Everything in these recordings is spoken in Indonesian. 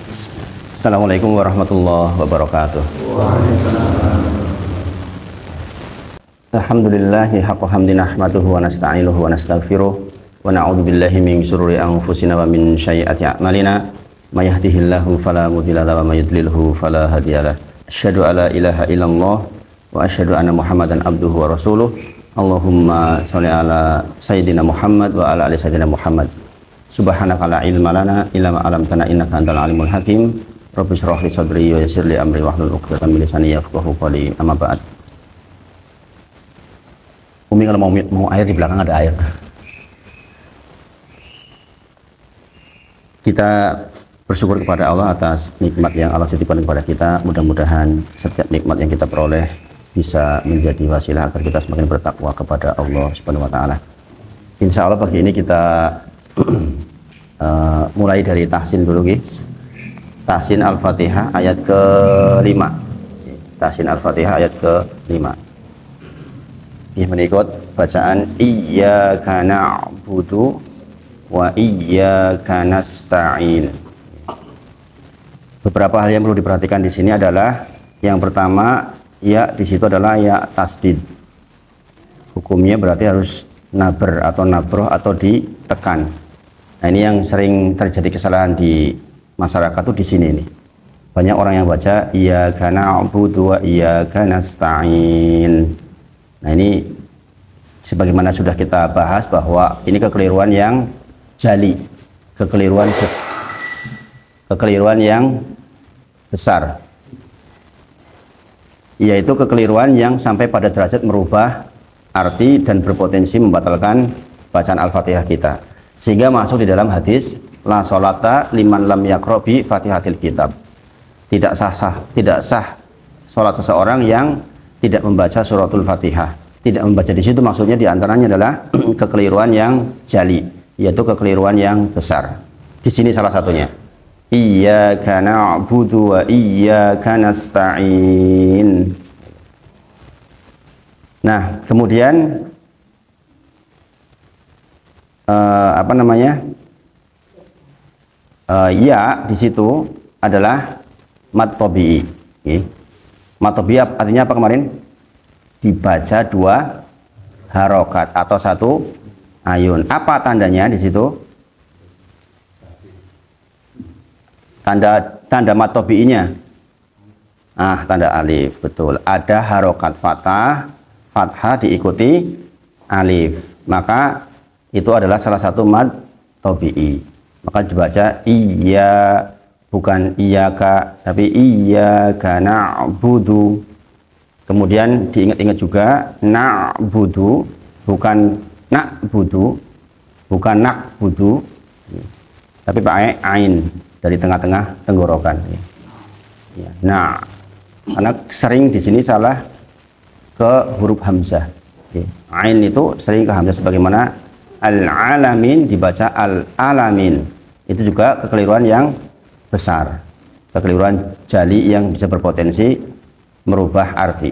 Assalamualaikum warahmatullahi wabarakatuh. Alhamdulillahi haqqa hamdi nahmaduhu wa nasta'inuhu wa nastaghfiruh wa na'udzu billahi min shururi anfusina wa min sayyiati a'malina may yahdihillahu fala mudilla lahu wa may yudlilhu fala hadiyalah. Asyhadu alla ilaha illallah wa asyhadu anna Muhammadan abduhu wa rasuluh. Allahumma shalli ala sayyidina Muhammad wa ala ali sayyidina Muhammad. Subhanaka la ilma lana illa ma 'allamtana innaka antal alimul hakim. Rabbi shrah li sadri wa yassir li amri wahlul 'uqdatam min lisani yafqahu qawli. Amma ba'd. Umi kalau mau air di belakang ada air. Kita bersyukur kepada Allah atas nikmat yang Allah titipkan kepada kita. Mudah-mudahan setiap nikmat yang kita peroleh bisa menjadi wasilah agar kita semakin bertakwa kepada Allah Subhanahu wa taala. Insya Allah pagi ini kita mulai dari tahsin dulu, tahsin Al-Fatihah ayat ke-5. Tahsin Al-Fatihah ayat ke-5. Menikut bacaan iyyaka na'budu wa iyyaka nasta'in. Beberapa hal yang perlu diperhatikan di sini adalah yang pertama, ya di situ adalah ya tasdid. Hukumnya berarti harus naber atau nabroh atau ditekan. Nah, ini yang sering terjadi kesalahan di masyarakat tuh di sini nih. Banyak orang yang baca iyyaka na'budu wa iyyaka nasta'in. Nah, ini sebagaimana sudah kita bahas bahwa ini kekeliruan yang jali, kekeliruan yang besar, yaitu kekeliruan yang sampai pada derajat merubah arti dan berpotensi membatalkan bacaan Al-Fatihah kita, sehingga masuk di dalam hadis la sholata liman lam yaqra bi fatihatil kitab. Tidak sah sholat seseorang yang tidak membaca suratul Fatihah. Tidak membaca di situ maksudnya diantaranya adalah kekeliruan yang jali, yaitu kekeliruan yang besar. Di sini salah satunya. Iyyaka na'budu wa iyyaka nasta'in. Nah, kemudian ya di situ adalah mad tabi'i. Mad tabi'i artinya apa kemarin? Dibaca 2 harokat atau 1 ayun. Apa tandanya di situ? Tanda mad tabi'inya. Tanda alif, betul. Ada harokat fathah diikuti alif. Maka itu adalah salah satu mad tabi'i. Maka dibaca bukan iyyaka, tapi iyyaka na'budu. Kemudian diingat-ingat juga na'budu, bukan na'budu, tapi pakai ain dari tengah-tengah tenggorokan. Nah, karena sering di sini salah ke huruf hamzah. Ain itu sering ke hamzah, sebagaimana al-alamin dibaca al-alamin. Itu juga kekeliruan yang besar, kekeliruan jali yang bisa berpotensi merubah arti.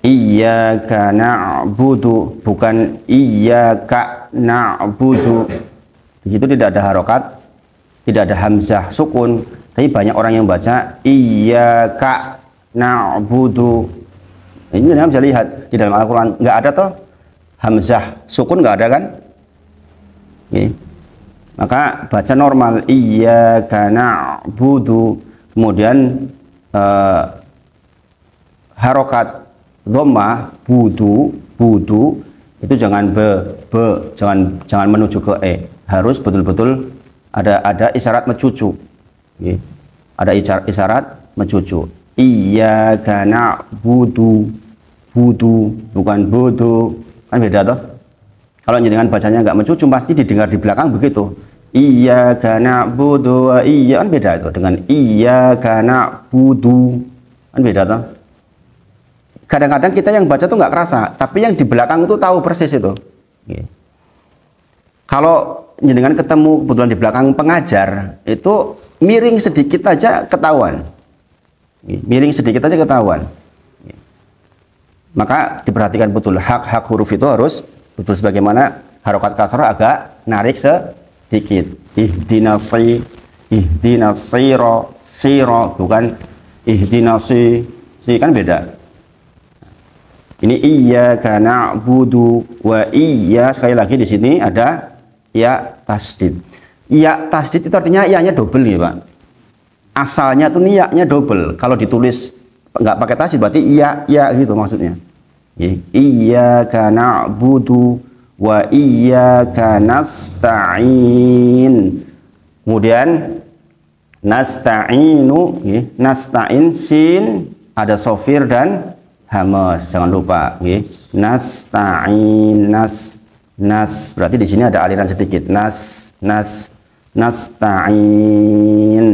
Iyyaka na'budu, bukan iyyaka na'budu. Di situ tidak ada harokat, tidak ada hamzah sukun, tapi banyak orang yang baca iyyaka na'budu. Ini kita bisa lihat di dalam Al-Quran nggak ada toh hamzah sukun, nggak ada kan? Maka baca normal iyyaka na'budu, kemudian harokat dhammah budu itu jangan jangan menuju ke harus betul-betul ada isyarat mencucu. Ada isyarat mencucu. Iyyaka na'budu, bukan budu, kan beda toh. Kalau dengan bacanya nggak mencucu pasti didengar di belakang begitu. Iyyaka na'budu wa kan beda itu dengan iyyaka na'budu, kan beda toh. Kadang-kadang kita yang baca tuh nggak kerasa, tapi yang di belakang itu tahu persis itu. Kalau dengan ketemu kebetulan di belakang pengajar, itu miring sedikit aja ketahuan. Maka diperhatikan betul hak huruf itu harus betul, sebagaimana harokat kasrah agak narik sedikit. ihdinas sira bukan ihdinas si kan beda. Ini iyyaka na'budu wa sekali lagi di sini ada ya tasdid. Ya tasdid itu artinya ya-nya double nih Pak. Asalnya tuh ya-nya double. Kalau ditulis nggak pakai tasdid berarti ya gitu maksudnya. Iyyaka na'budu wa iyyaka nasta'in. Kemudian nasta'inu, nasta'in sin ada sofir dan hamas, jangan lupa, nasta'in nas berarti di sini ada aliran sedikit, nasta'in.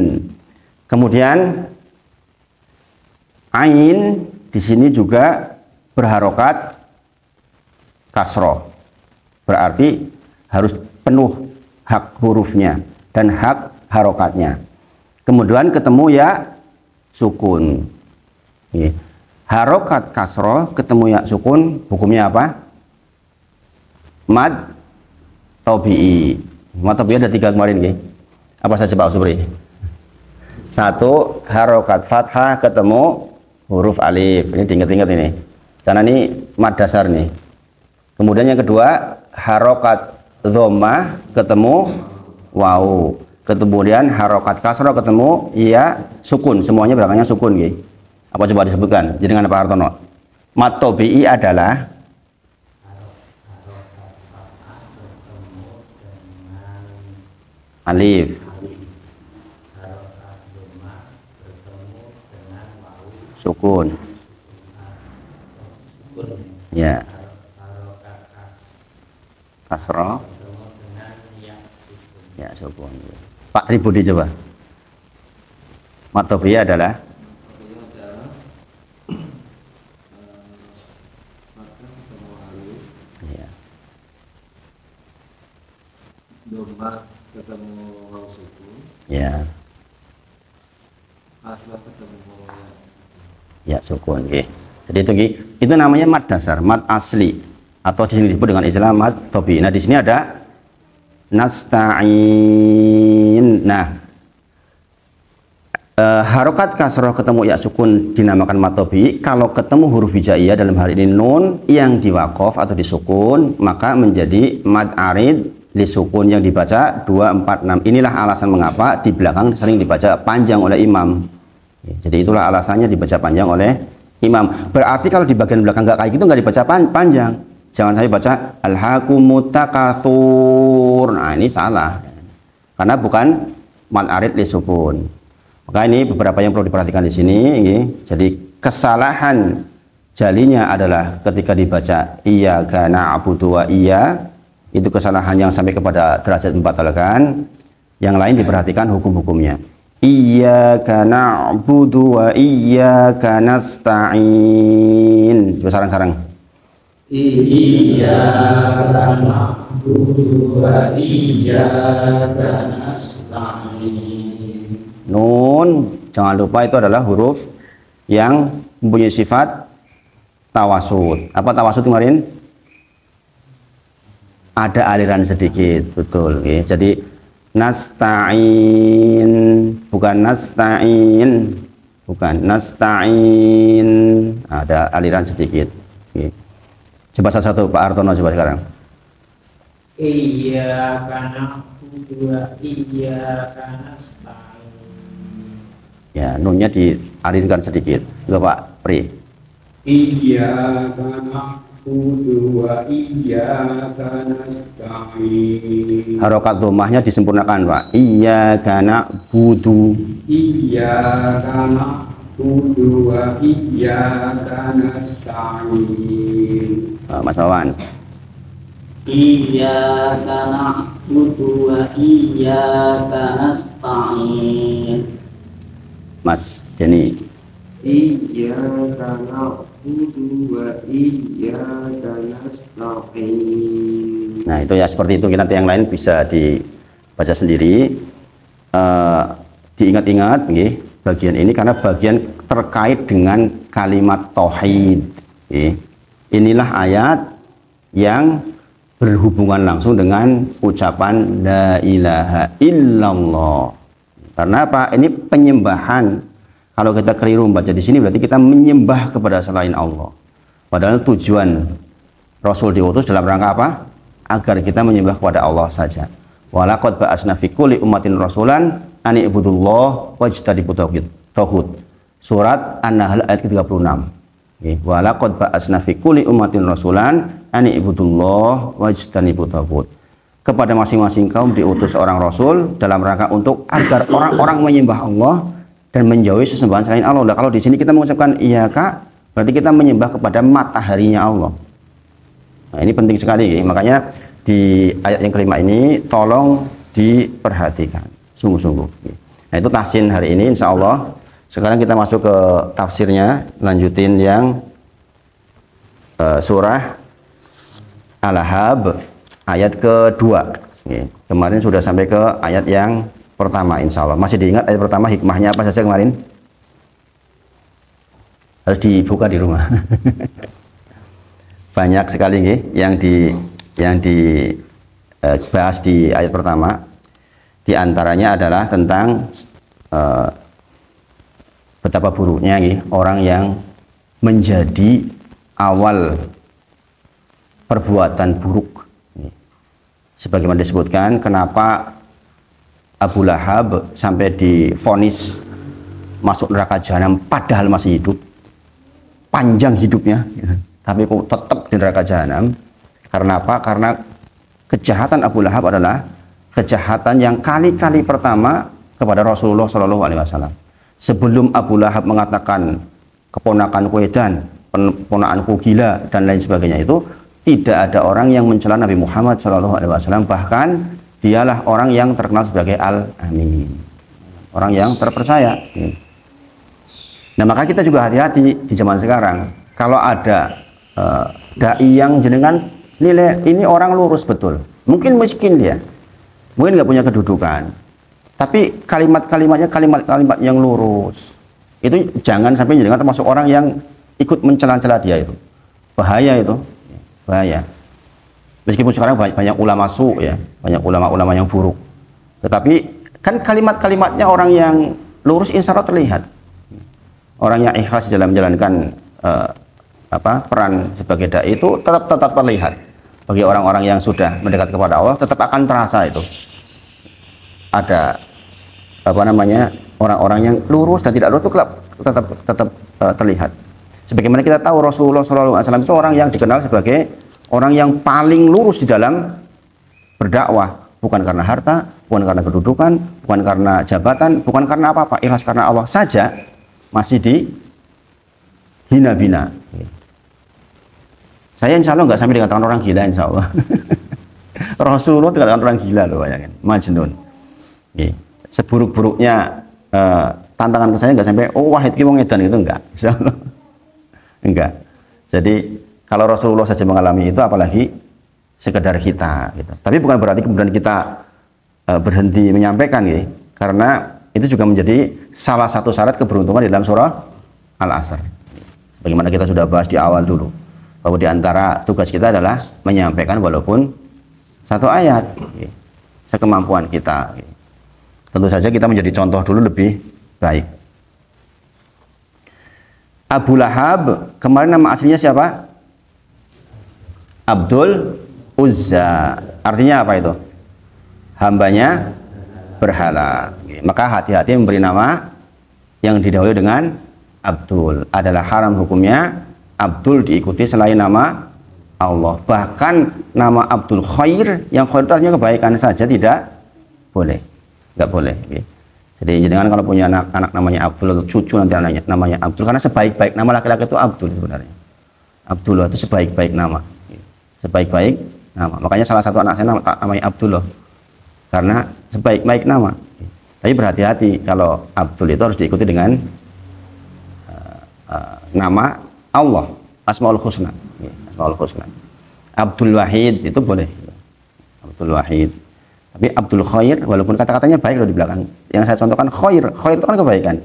Kemudian ain di sini juga berharokat kasroh, berarti harus penuh hak hurufnya dan hak harokatnya. Kemudian ketemu ya sukun. Harokat kasroh ketemu ya sukun, hukumnya apa? Mad tabi'i. Mad tabi'i ada 3 kemarin nih. Apa saja Pak Subri? 1, harokat fathah ketemu huruf alif. Ini diingat-ingat ini. Karena ini mad dasar nih. Kemudian yang kedua, harokat dhammah ketemu waw. Kemudian harokat kasroh ketemu ya sukun. Semuanya belakangnya sukun nih. Apa coba disebutkan? Jadi dengan Pak Hartono. Mad tabi'i adalah alif, sukun, ya, kasroh, ya sukun. Pak Tribudi coba. Mad tabi'i adalah domah ketemu waw sukun. Ya. Aslah ketemu ya sukun. Jadi itu namanya mad dasar, mad asli atau disebut dengan istilah mad tabi'i. Nah di sini ada nasta'in. Nah harokat kasroh ketemu ya sukun dinamakan mad tabi'i. Kalau ketemu huruf hijaiyah dalam hal ini nun yang diwaqaf atau disukun maka menjadi mad arid lisukun yang dibaca 2, 4, 6. Inilah alasan mengapa di belakang sering dibaca panjang oleh imam. Jadi itulah alasannya dibaca panjang oleh imam. Berarti kalau di bagian belakang nggak kayak gitu nggak dibaca panjang. Jangan saya baca alhaqumut takatsur. Nah ini salah. Karena bukan mad arid lisukun. Maka ini beberapa yang perlu diperhatikan di sini. Jadi kesalahan jalinya adalah ketika dibaca iyyaka na'budu wa itu kesalahan yang sampai kepada derajat membatalkan. Yang lain diperhatikan hukum-hukumnya. Iyyaka na'budu wa iyyaka nasta'in. Coba sarang-sarang. Iyyaka na'budu wa iyyaka nasta'in. Nun, jangan lupa itu adalah huruf yang mempunyai sifat tawasud. Apa tawasud kemarin? Ada aliran sedikit, betul. Jadi nasta'in bukan nasta'in, ada aliran sedikit. Coba satu-satu Pak Hartono coba sekarang. Iyyaka na'budu wa iyyaka nasta'in. Ya, nunnya dialirkan sedikit. Coba Pak Pri. Iyyaka na'budu wa iyyaka nasta'in. Harokat dhammahnya disempurnakan Pak. Iyyaka na'budu. Iyyaka na'budu wa iyyaka nasta'in. Mas Wawan. Iyyaka na'budu wa iyyaka nasta'in. Mas Denny. Iyyaka na'budu wa iyyaka nasta'in. Nah itu ya seperti itu. Nanti yang lain bisa dibaca sendiri. Diingat-ingat bagian ini karena bagian terkait dengan kalimat tauhid. Inilah ayat yang berhubungan langsung dengan ucapan la ilaha illallah. Karena apa? Ini penyembahan. Kalau kita keliru membaca di sini berarti kita menyembah kepada selain Allah. Padahal tujuan Rasul diutus dalam rangka apa? Agar kita menyembah kepada Allah saja. Walaqad ba'asna fi kulli ummatin rasulan an i'budullah wajtanibut taghut. Surat An-Nahl ayat ke-36. Walaqad ba'asna fi kulli ummatin rasulan an i'budullah wajtanibut taghut. Kepada masing-masing kaum diutus seorang rasul dalam rangka untuk agar orang-orang menyembah Allah dan menjauhi sesembahan selain Allah. Nah, kalau di sini kita mengucapkan iyyaka, berarti kita menyembah kepada mataharinya Allah. Nah, ini penting sekali, makanya di ayat yang kelima ini tolong diperhatikan sungguh-sungguh. Nah, itu tahsin hari ini insya Allah. Sekarang kita masuk ke tafsirnya, lanjutin yang surah Al-Ahzab ayat kedua. Kemarin sudah sampai ke ayat yang pertama, insya Allah. Masih diingat ayat pertama hikmahnya apa saja kemarin? Harus dibuka di rumah. Banyak sekali yang dibahas di ayat pertama. Di antaranya adalah tentang betapa buruknya orang yang menjadi awal perbuatan buruk. Sebagaimana disebutkan, kenapa Abu Lahab sampai divonis masuk neraka jahanam padahal masih hidup, panjang hidupnya, tapi tetap di neraka jahanam. Karena apa? Karena kejahatan Abu Lahab adalah kejahatan yang kali-kali pertama kepada Rasulullah SAW. Sebelum Abu Lahab mengatakan keponakanku edan, keponakanku gila dan lain sebagainya, itu tidak ada orang yang mencela Nabi Muhammad SAW. Bahkan dialah orang yang terkenal sebagai Al-Amin, orang yang terpercaya. Nah, maka kita juga hati-hati di zaman sekarang. Kalau ada dai yang jenengan nilai ini orang lurus betul, mungkin miskin dia, mungkin nggak punya kedudukan, tapi kalimat-kalimatnya kalimat-kalimat yang lurus, itu jangan sampai jenengan termasuk orang yang ikut mencela-cela dia. Itu bahaya, itu bahaya. Meskipun sekarang banyak ulama su, ya, banyak ulama-ulama yang buruk, tetapi kan kalimat-kalimatnya orang yang lurus insya Allah terlihat. Orang yang ikhlas dalam menjalankan peran sebagai dai itu tetap terlihat. Bagi orang-orang yang sudah mendekat kepada Allah, tetap akan terasa itu. Ada orang-orang yang lurus dan tidak lurus itu tetap terlihat. Sebagaimana kita tahu Rasulullah SAW itu orang yang dikenal sebagai orang yang paling lurus di dalam berdakwah, bukan karena harta, bukan karena kedudukan, bukan karena jabatan, bukan karena apa-apa, ikhlas karena Allah saja masih dihina-bina. Saya insya Allah nggak sampai dikatakan orang gila, insya Allah. Rasulullah dikatakan orang gila loh, bayangin, majnun. Seburuk-buruknya tantangan ke saya nggak sampai wahid ki wong edan, itu enggak, insya Allah. Enggak. Jadi kalau Rasulullah saja mengalami itu, apalagi sekedar kita, gitu. Tapi bukan berarti kemudian kita berhenti menyampaikan, gitu. Karena itu juga menjadi salah satu syarat keberuntungan di dalam surah Al-Asr. Bagaimana kita sudah bahas di awal dulu, bahwa di antara tugas kita adalah menyampaikan walaupun satu ayat, gitu, sekemampuan kita. Gitu. Tentu saja kita menjadi contoh dulu lebih baik. Abu Lahab, kemarin nama aslinya siapa? Abdul Uzza. Artinya apa itu? Hambanya berhala. Maka hati-hati memberi nama yang didahului dengan Abdul. Adalah haram hukumnya Abdul diikuti selain nama Allah. Bahkan nama Abdul Khair, yang khair itu artinya kebaikan saja, tidak boleh. Nggak boleh. Jadi jangan kalau punya anak namanya Abdul atau cucu nanti anaknya namanya Abdul, karena sebaik-baik nama laki-laki itu Abdul sebenarnya. Abdullah itu sebaik-baik nama. Sebaik-baik nama. Makanya salah satu anak saya namanya Abdullah, karena sebaik-baik nama. Tapi berhati-hati, kalau Abdul itu harus diikuti dengan nama Allah, Asmaul Husna. Asmaul Husna. Abdul Wahid itu boleh. Abdul Wahid. Tapi Abdul Khair, walaupun kata-katanya baik loh di belakang. Yang saya contohkan khair itu kan kebaikan.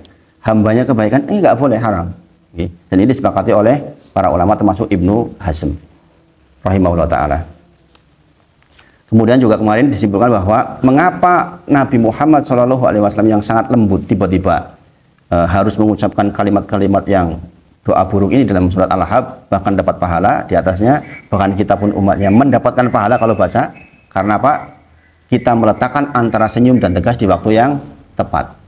Hambanya kebaikan, ini nggak boleh, haram. Dan ini disepakati oleh para ulama termasuk Ibnu Hazm rahimahullah ta'ala. Kemudian juga kemarin disimpulkan bahwa mengapa Nabi Muhammad SAW yang sangat lembut tiba-tiba harus mengucapkan kalimat-kalimat yang doa buruk ini dalam surat Al-Ahzab, bahkan dapat pahala di atasnya, bahkan kita pun umatnya mendapatkan pahala kalau baca. Karena apa? Kita meletakkan antara senyum dan tegas di waktu yang tepat.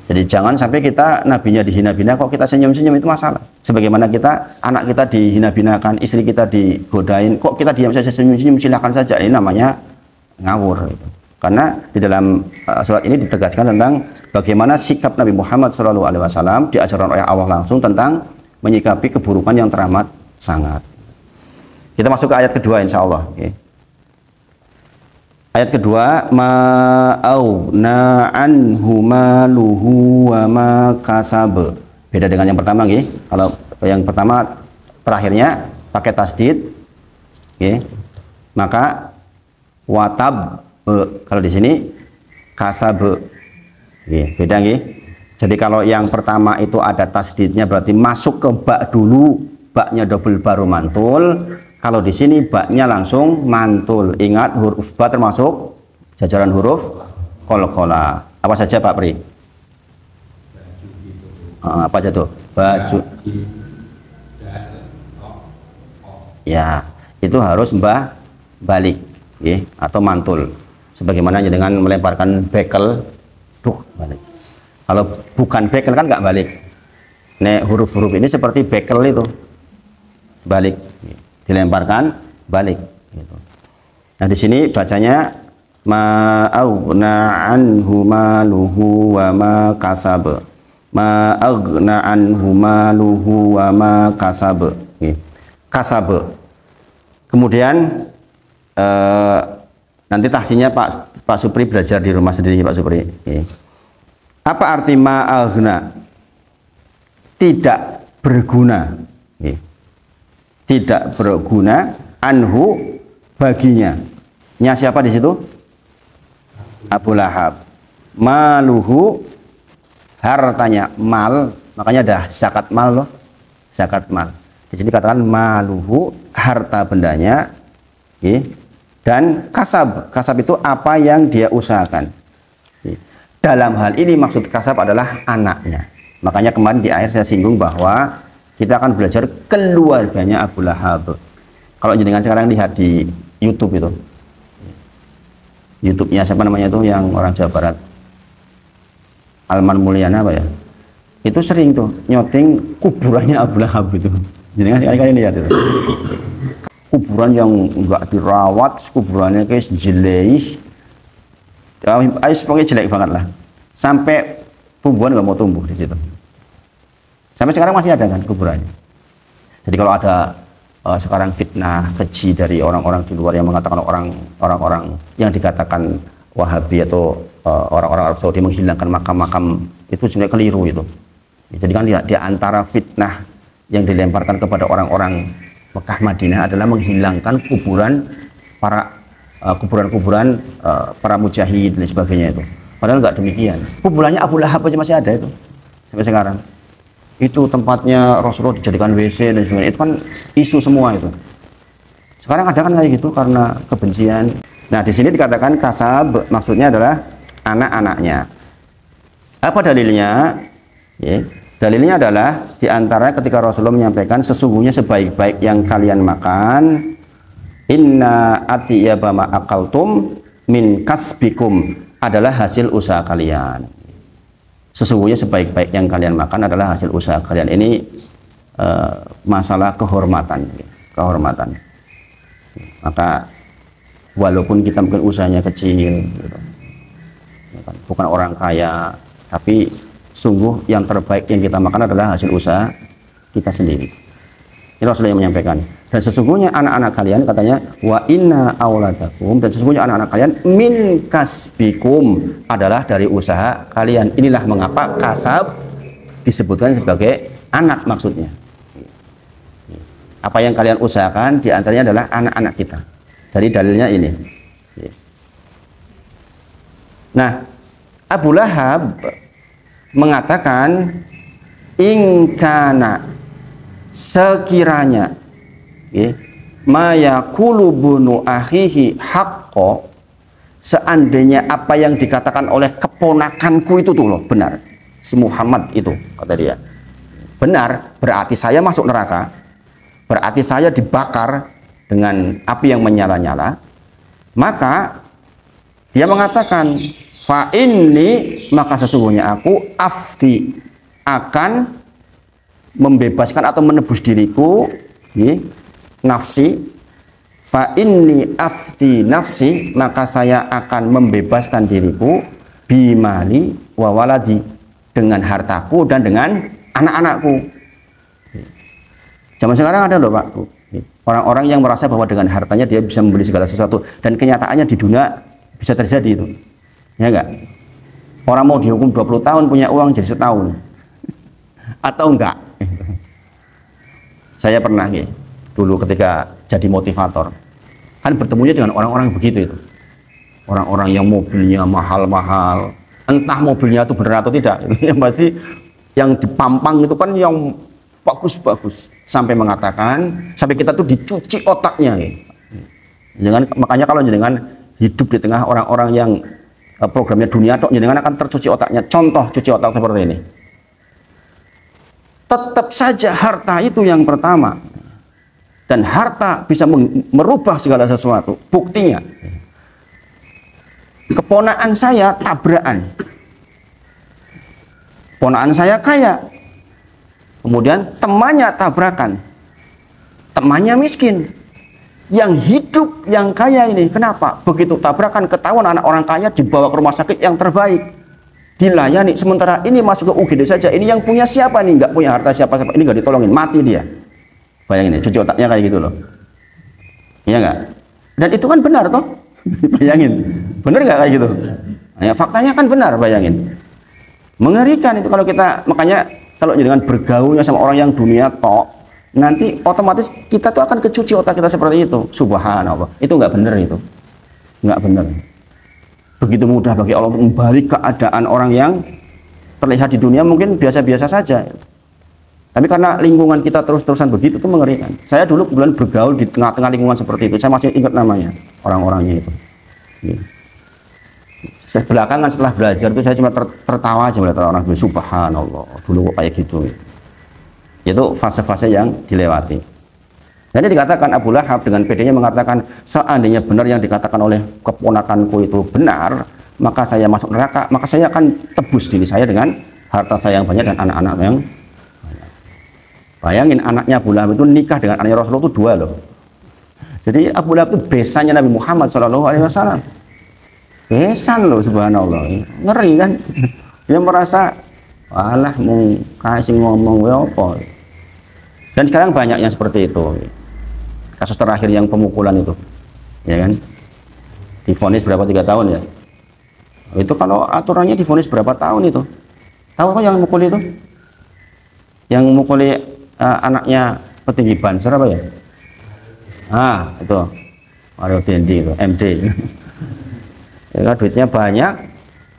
Jadi jangan sampai kita nabinya dihina-bina kok kita senyum-senyum, itu masalah. Sebagaimana kita, anak kita dihina-binakan, istri kita digodain, kok kita diam saja senyum-senyum, silakan saja. Ini namanya ngawur gitu. Karena di dalam surat ini ditegaskan tentang bagaimana sikap Nabi Muhammad SAW diajarkan oleh Allah langsung tentang menyikapi keburukan yang teramat sangat. Kita masuk ke ayat kedua insya Allah. Okay. Ayat kedua, ma'auna anhu maluhu wa ma kasab. Beda dengan yang pertama, okay. Kalau yang pertama terakhirnya pakai tasdid, okay. Maka watab. Kalau di sini kasab. Okay. Beda, okay. Jadi kalau yang pertama itu ada tasdidnya berarti masuk ke ba dulu, baknya double baru mantul. Kalau di sini baknya langsung mantul. Ingat huruf ba termasuk jajaran huruf qalqalah. Apa saja Pak Pri? Apa aja tuh? Baju. Ya, itu harus balik, ya, atau mantul. Sebagaimana dengan melemparkan bekel, balik. Kalau bukan bekel kan nggak balik. Nek huruf-huruf ini seperti bekel itu, balik. Dilemparkan balik gitu. Nah di sini bacanya ma'aghna anhu maluhu wa ma kasab. Ma'aghna anhu maluhu wa ma kasab. Kasab. Kemudian nanti tahsinnya Pak Supri belajar di rumah sendiri Pak Supri. Apa arti ma'aghna? Tidak berguna. Tidak berguna anhu baginya. Nya siapa di situ? Abu Lahab. Maluhu hartanya, mal, makanya ada zakat mal loh. Zakat mal. Di sini katakan maluhu harta bendanya. Dan kasab. Kasab itu apa yang dia usahakan. Dalam hal ini maksud kasab adalah anaknya. Makanya kemarin di akhir saya singgung bahwa kita akan belajar keluarganya Abu Lahab. Kalau jenengan sekarang lihat di YouTube itu, YouTube-nya siapa namanya itu yang orang Jawa Barat, Alman Mulyana apa ya? Itu sering tuh nyoting kuburannya Abu Lahab itu. Jenengan sekali-kali lihat itu. Kuburan yang enggak dirawat, kuburannya kayak jelek. Pokoknya jelek banget lah. Sampai tumbuhan nggak mau tumbuh di situ. Sampai sekarang masih ada kan kuburannya. Jadi kalau ada sekarang fitnah keji dari orang-orang di luar yang mengatakan orang-orang yang dikatakan Wahabi atau orang-orang Arab Saudi menghilangkan makam-makam, itu sebenarnya keliru itu. Jadi kan di antara fitnah yang dilemparkan kepada orang-orang Mekah Madinah adalah menghilangkan kuburan para kuburan-kuburan para mujahid dan sebagainya itu. Padahal nggak demikian. Kuburannya Abu Lahab aja masih ada itu sampai sekarang. Itu tempatnya Rasulullah dijadikan WC dan sebagainya. Itu kan isu semua itu. Sekarang ada kan kayak gitu karena kebencian. Nah di sini dikatakan kasab, maksudnya adalah anak-anaknya. Apa dalilnya? Ya, dalilnya adalah diantara ketika Rasulullah menyampaikan sesungguhnya sebaik-baik yang kalian makan, inna atiyaba ma akaltum min kasbikum, adalah hasil usaha kalian. Sesungguhnya sebaik-baik yang kalian makan adalah hasil usaha kalian. Ini masalah kehormatan. Maka walaupun kita mungkin usahanya kecil, gitu, bukan orang kaya, tapi sungguh yang terbaik yang kita makan adalah hasil usaha kita sendiri. Ini Rasulullah yang menyampaikan. Dan sesungguhnya anak-anak kalian, katanya, wa inna auladakum, dan sesungguhnya anak-anak kalian min kasbikum, adalah dari usaha kalian. Inilah mengapa kasab disebutkan sebagai anak maksudnya. Apa yang kalian usahakan diantaranya adalah anak-anak kita. Dari dalilnya ini. Nah, Abu Lahab mengatakan, ingkana, sekiranya, ma yaqulu bunu akhihi haqq, teko, seandainya apa yang dikatakan oleh keponakanku itu tuh loh benar, si Muhammad itu, kata dia, benar, berarti saya masuk neraka, berarti saya dibakar dengan api yang menyala-nyala. Maka dia mengatakan, fa inni, maka sesungguhnya aku afti, akan membebaskan atau menebus diriku, nafsi, fa inni afti nafsi, maka saya akan membebaskan diriku, bimali wa waladi, dengan hartaku dan dengan anak-anakku. Zaman sekarang ada loh Pak, orang-orang yang merasa bahwa dengan hartanya dia bisa membeli segala sesuatu, dan kenyataannya di dunia bisa terjadi itu, ya enggak? Orang mau dihukum 20 tahun punya uang jadi setahun, atau enggak? Saya pernah dulu ketika jadi motivator, kan bertemunya dengan orang-orang begitu itu, orang-orang yang mobilnya mahal-mahal, entah mobilnya itu benar atau tidak, yang pasti yang dipampang itu kan yang bagus-bagus, sampai mengatakan, sampai kita tuh dicuci otaknya. Jangan, makanya kalau jenengan hidup di tengah orang-orang yang programnya dunia tok, jenengan akan tercuci otaknya. Contoh cuci otak seperti ini. Tetap saja harta itu yang pertama, dan harta bisa merubah segala sesuatu. Buktinya, keponakan saya tabrakan, ponakan saya kaya, kemudian temannya tabrakan, temannya miskin. Yang hidup yang kaya ini, kenapa? Begitu tabrakan ketahuan anak orang kaya, dibawa ke rumah sakit yang terbaik, dilayani. Sementara ini masuk ke UGD saja, ini yang punya siapa nih? Nggak punya harta siapa-siapa, ini nggak ditolongin, mati dia. Bayangin, cuci otaknya kayak gitu loh, iya nggak? Dan itu kan benar toh? Bayangin, benar nggak kayak gitu? Ya, faktanya kan benar, bayangin. Mengerikan itu kalau kita, makanya kalau dengan bergaulnya sama orang yang dunia tok, nanti otomatis kita tuh akan kecuci otak kita seperti itu. Subhanallah, itu nggak benar, itu nggak benar. Begitu mudah bagi Allah untuk membalik keadaan orang yang terlihat di dunia mungkin biasa-biasa saja, tapi karena lingkungan kita terus-terusan begitu, itu mengerikan. Saya dulu kebetulan bergaul di tengah-tengah lingkungan seperti itu, saya masih ingat namanya, orang-orangnya itu. Saya belakangan setelah belajar itu saya cuma tertawa aja melihat orang itu. Subhanallah, dulu kok kayak gitu. Itu fase-fase yang dilewati. Jadi dikatakan Abu Lahab dengan pedenya mengatakan, seandainya benar yang dikatakan oleh keponakanku itu benar, maka saya masuk neraka, maka saya akan tebus diri saya dengan harta saya yang banyak dan anak-anak yang banyak. Bayangin, anaknya Abu Lahab itu nikah dengan anaknya Rasulullah itu 2 loh. Jadi Abu Lahab itu besannya Nabi Muhammad SAW. Besan loh, subhanallah. Ngeri kan? Dia merasa, walah mau kasih ngomong apa. Dan sekarang banyak yang seperti itu. Kasus terakhir yang pemukulan itu, ya kan, divonis berapa, 3 tahun ya. Itu kalau aturannya divonis berapa tahun itu. Tahu kok yang mukul itu, yang mukuli anaknya petinggi Banser apa ya, itu Mario Dendi itu, MD. Ya kan, duitnya banyak.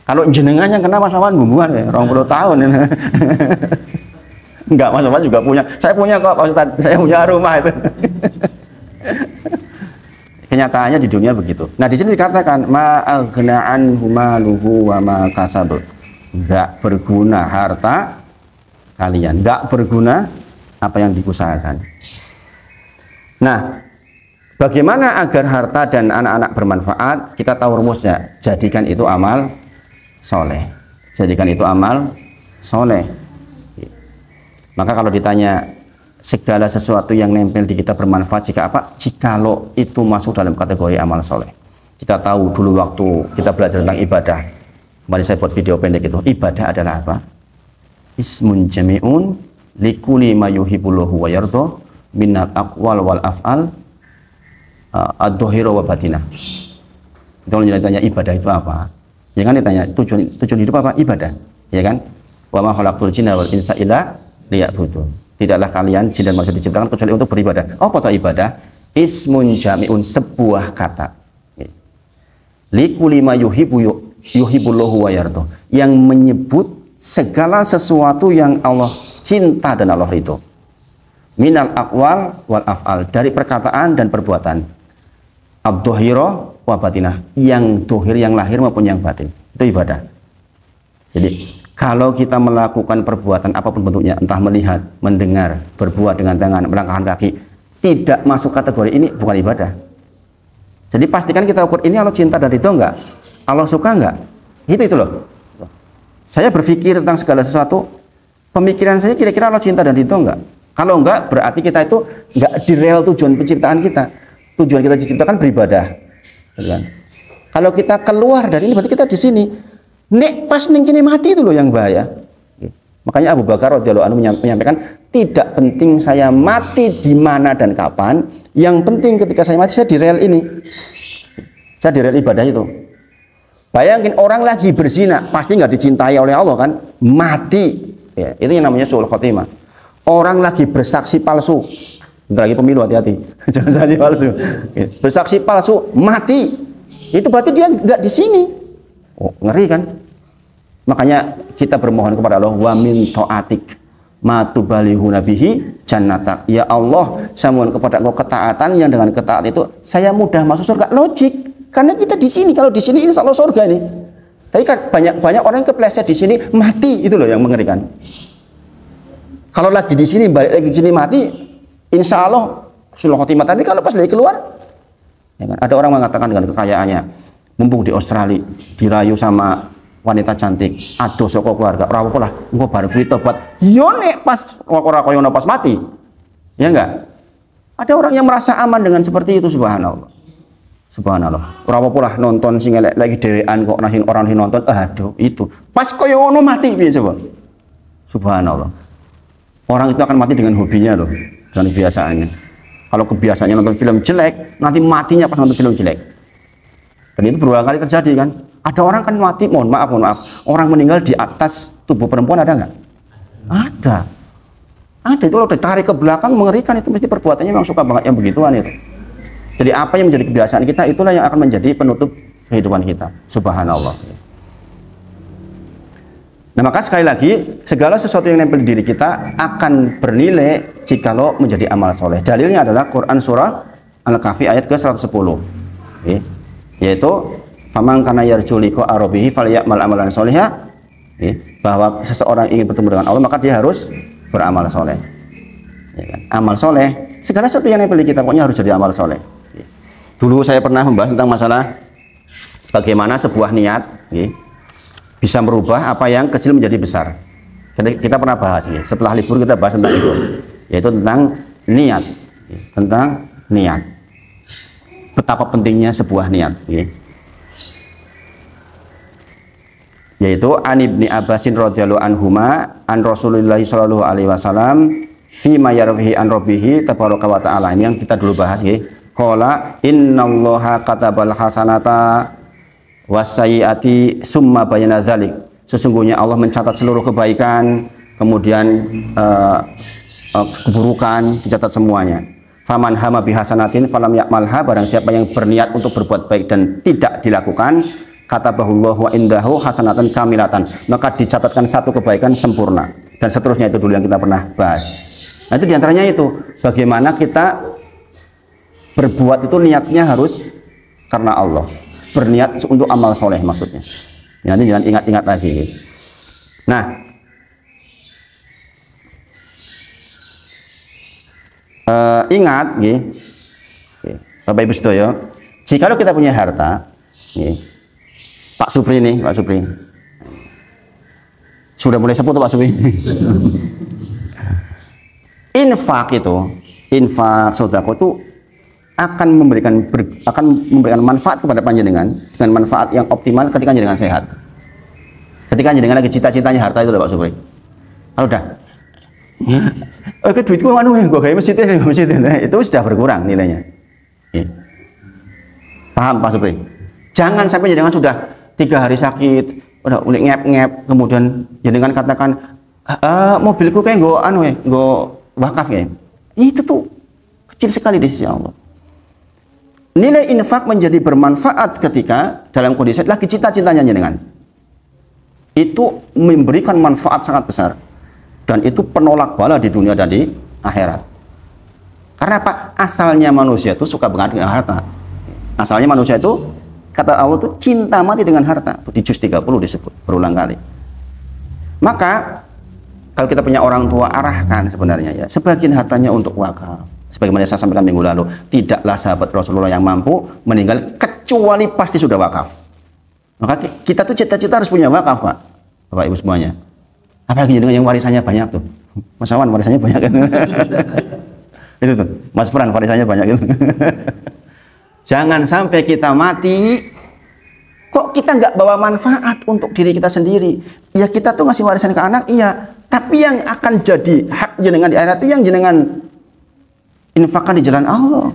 Kalau jenengan yang kena Mas Wawan bumbuan ya 20 tahun. Enggak, Mas Wawan juga punya. Saya punya kok Pak Ustadz, saya punya rumah itu. Kenyataannya di dunia begitu. Nah, di sini dikatakan ma'aghna'an humaluhu wa ma kasab. Enggak berguna harta kalian, enggak berguna apa yang diusahakan. Nah, bagaimana agar harta dan anak-anak bermanfaat? Kita tahu rumusnya. Jadikan itu amal soleh. Jadikan itu amal soleh. Maka kalau ditanya segala sesuatu yang nempel di kita bermanfaat jika apa? Jikalau itu masuk dalam kategori amal soleh. Kita tahu dulu waktu kita belajar tentang ibadah, kemarin saya buat video pendek itu, ibadah adalah apa? Ismun jami'un likuli ma yuhibbullahu wa yardo minal aqwal wal af'al ad-dhahira wa batinah. Kalau ditanya ibadah itu apa? Ya kan, ditanya tujuan hidup apa? Ibadah, ya kan? Wa ma khalaqtul jinna wal insa illa liya'budun. Tidaklah kalian jin dan manusia diciptakan kecuali untuk beribadah. Apa itu ibadah? Ismun jami'un, sebuah kata. Likulli ma yuhibbullahu wa yardo, yang menyebut segala sesuatu yang Allah cinta dan Allah ridho. Minal aqwal wal af'al, dari perkataan dan perbuatan. Ad-dhahira wa batinah, yang dohir, yang lahir maupun yang batin. Itu ibadah. Jadi kalau kita melakukan perbuatan apapun bentuknya, entah melihat, mendengar, berbuat dengan tangan, melangkahkan kaki, tidak masuk kategori ini, bukan ibadah. Jadi pastikan kita ukur ini Allah cinta dan ridho enggak, Allah suka enggak, itu loh. Saya berpikir tentang segala sesuatu, pemikiran saya kira-kira Allah cinta dan ridho enggak. Kalau enggak, berarti kita itu enggak di real tujuan penciptaan kita. Tujuan kita diciptakan beribadah. Kan? Kalau kita keluar dari ini, berarti kita di sini. Nek pas ning kene mati itu loh yang bahaya. Makanya Abu Bakar radhiyallahu anhu menyampaikan, tidak penting saya mati di mana dan kapan, yang penting ketika saya mati saya di rel ini. Saya di rel ibadah itu. Bayangin orang lagi berzina, pasti nggak dicintai oleh Allah kan? Mati. Ya, itu yang namanya suul khotimah. Orang lagi bersaksi palsu. Bentar lagi pemilu, hati-hati. Jangan saksi palsu. Bersaksi palsu, mati. Itu berarti dia nggak di sini. Oh, ngeri kan? Makanya kita bermohon kepada Allah, wa min ta'atik ma tubalihu nabihi jannatak. Ya Allah, saya mohon kepada Engkau ketaatan yang dengan ketaatan itu saya mudah masuk surga. Logik, karena kita di sini. Kalau di sini insya Allah surga ini. Tapi kan banyak orang yang kepleset di sini mati, itu loh yang mengerikan. Kalau lagi di sini balik lagi di sini mati, insya Allah sulh khotimah. Tapi kalau pas lagi keluar, ya kan? Ada orang mengatakan dengan kekayaannya, mumpung di Australia dirayu sama wanita cantik, aduh soko keluarga, ora apa lah, engko bar kuwi tobat. Yo nek pas ora koyo pas mati. Ya enggak? Ada orang yang merasa aman dengan seperti itu, subhanallah. Subhanallah. Ora apa lah nonton sing elek lagi dhewean kok nahin orang sing nonton, aduh itu. Pas koyo ngono mati piye coba? Subhanallah. Orang itu akan mati dengan hobinya loh, dengan kebiasaannya. Kalau kebiasaannya nonton film jelek, nanti matinya pas nonton film jelek. Dan itu berulang kali terjadi kan. Ada orang kan mati, mohon maaf, orang meninggal di atas tubuh perempuan, ada nggak? Ada. Itu kalau ditarik ke belakang mengerikan, itu mesti perbuatannya memang suka banget yang begituan itu. Jadi apa yang menjadi kebiasaan kita, itulah yang akan menjadi penutup kehidupan kita. Subhanallah. Nah maka sekali lagi, segala sesuatu yang nempel di diri kita akan bernilai jikalau menjadi amal soleh. Dalilnya adalah Quran surah Al-Kahfi ayat ke-110. Yaitu faman kana yarju liqa rabbih falyamal amalan sholiha, bahwa seseorang ingin bertemu dengan Allah maka dia harus beramal soleh. Ya kan? Amal soleh, segala sesuatu yang nempel di kita pokoknya harus jadi amal soleh. Dulu saya pernah membahas tentang masalah bagaimana sebuah niat bisa merubah apa yang kecil menjadi besar. Kita pernah bahas setelah libur kita bahas tentang itu, yaitu tentang niat, betapa pentingnya sebuah niat. Yaitu an Ibni Abbasin radhiyallahu anhuma an Rasulullah sallallahu alaihi wasallam fi ma yarwihi an rabbih tabaraka wa taala. Ini yang kita dulu bahas qala innallaha katabal hasanata wasayyiati summa bayana dzalik. Sesungguhnya Allah mencatat seluruh kebaikan, kemudian keburukan dicatat semuanya. Faman hama bihasanatin falam yakmalha, barang siapa yang berniat untuk berbuat baik dan tidak dilakukan, katabahullahu wa indahu hasanatan kamilatan, maka dicatatkan satu kebaikan sempurna, dan seterusnya. Itu dulu yang kita pernah bahas. Nah itu diantaranya itu, bagaimana kita berbuat itu niatnya harus karena Allah, berniat untuk amal soleh maksudnya. Ya, ini jangan ingat-ingat lagi. Nah, ingat, Bapak Ibu sedaya, jika kita punya harta, Pak Supri nih, Pak Supri, sudah mulai sepuh tuh Pak Supri. Infak sedekah itu akan memberikan manfaat kepada panjenengan dengan manfaat yang optimal ketika panjenengan sehat. Ketika panjenengan lagi cita-citanya harta itu loh Pak Supri. Kalau udah duitku gue kayak masjid, itu sudah berkurang nilainya. Paham Pak Supri? Jangan sampai jenengan sudah 3 hari sakit, udah ngep-ngep, kemudian jenengan katakan mobilku kayak gue wakaf ya. Itu tuh kecil sekali di sisi Allah. Nilai infak menjadi bermanfaat ketika dalam kondisi lagi cita-citanya jenengan. Itu memberikan manfaat sangat besar. Dan itu penolak bala di dunia dan di akhirat. Karena apa? Asalnya manusia itu suka banget dengan harta. Asalnya manusia itu, kata Allah itu cinta mati dengan harta. Di juz 30 disebut berulang kali. Maka kalau kita punya orang tua, arahkan sebenarnya ya, sebagian hartanya untuk wakaf. Sebagaimana saya sampaikan minggu lalu, tidaklah sahabat Rasulullah yang mampu meninggal kecuali pasti sudah wakaf. Maka kita tuh cita-cita harus punya wakaf, Pak, Bapak Ibu semuanya. Apalagi dengan yang warisannya banyak tuh, Mas Awan warisannya banyak kan? Itu tuh, Mas Fran warisannya banyak gitu. Jangan sampai kita mati, kok kita nggak bawa manfaat untuk diri kita sendiri. Ya kita tuh ngasih warisan ke anak, iya. Tapi yang akan jadi hak jenengan di akhirat itu yang jenengan infakkan di jalan Allah.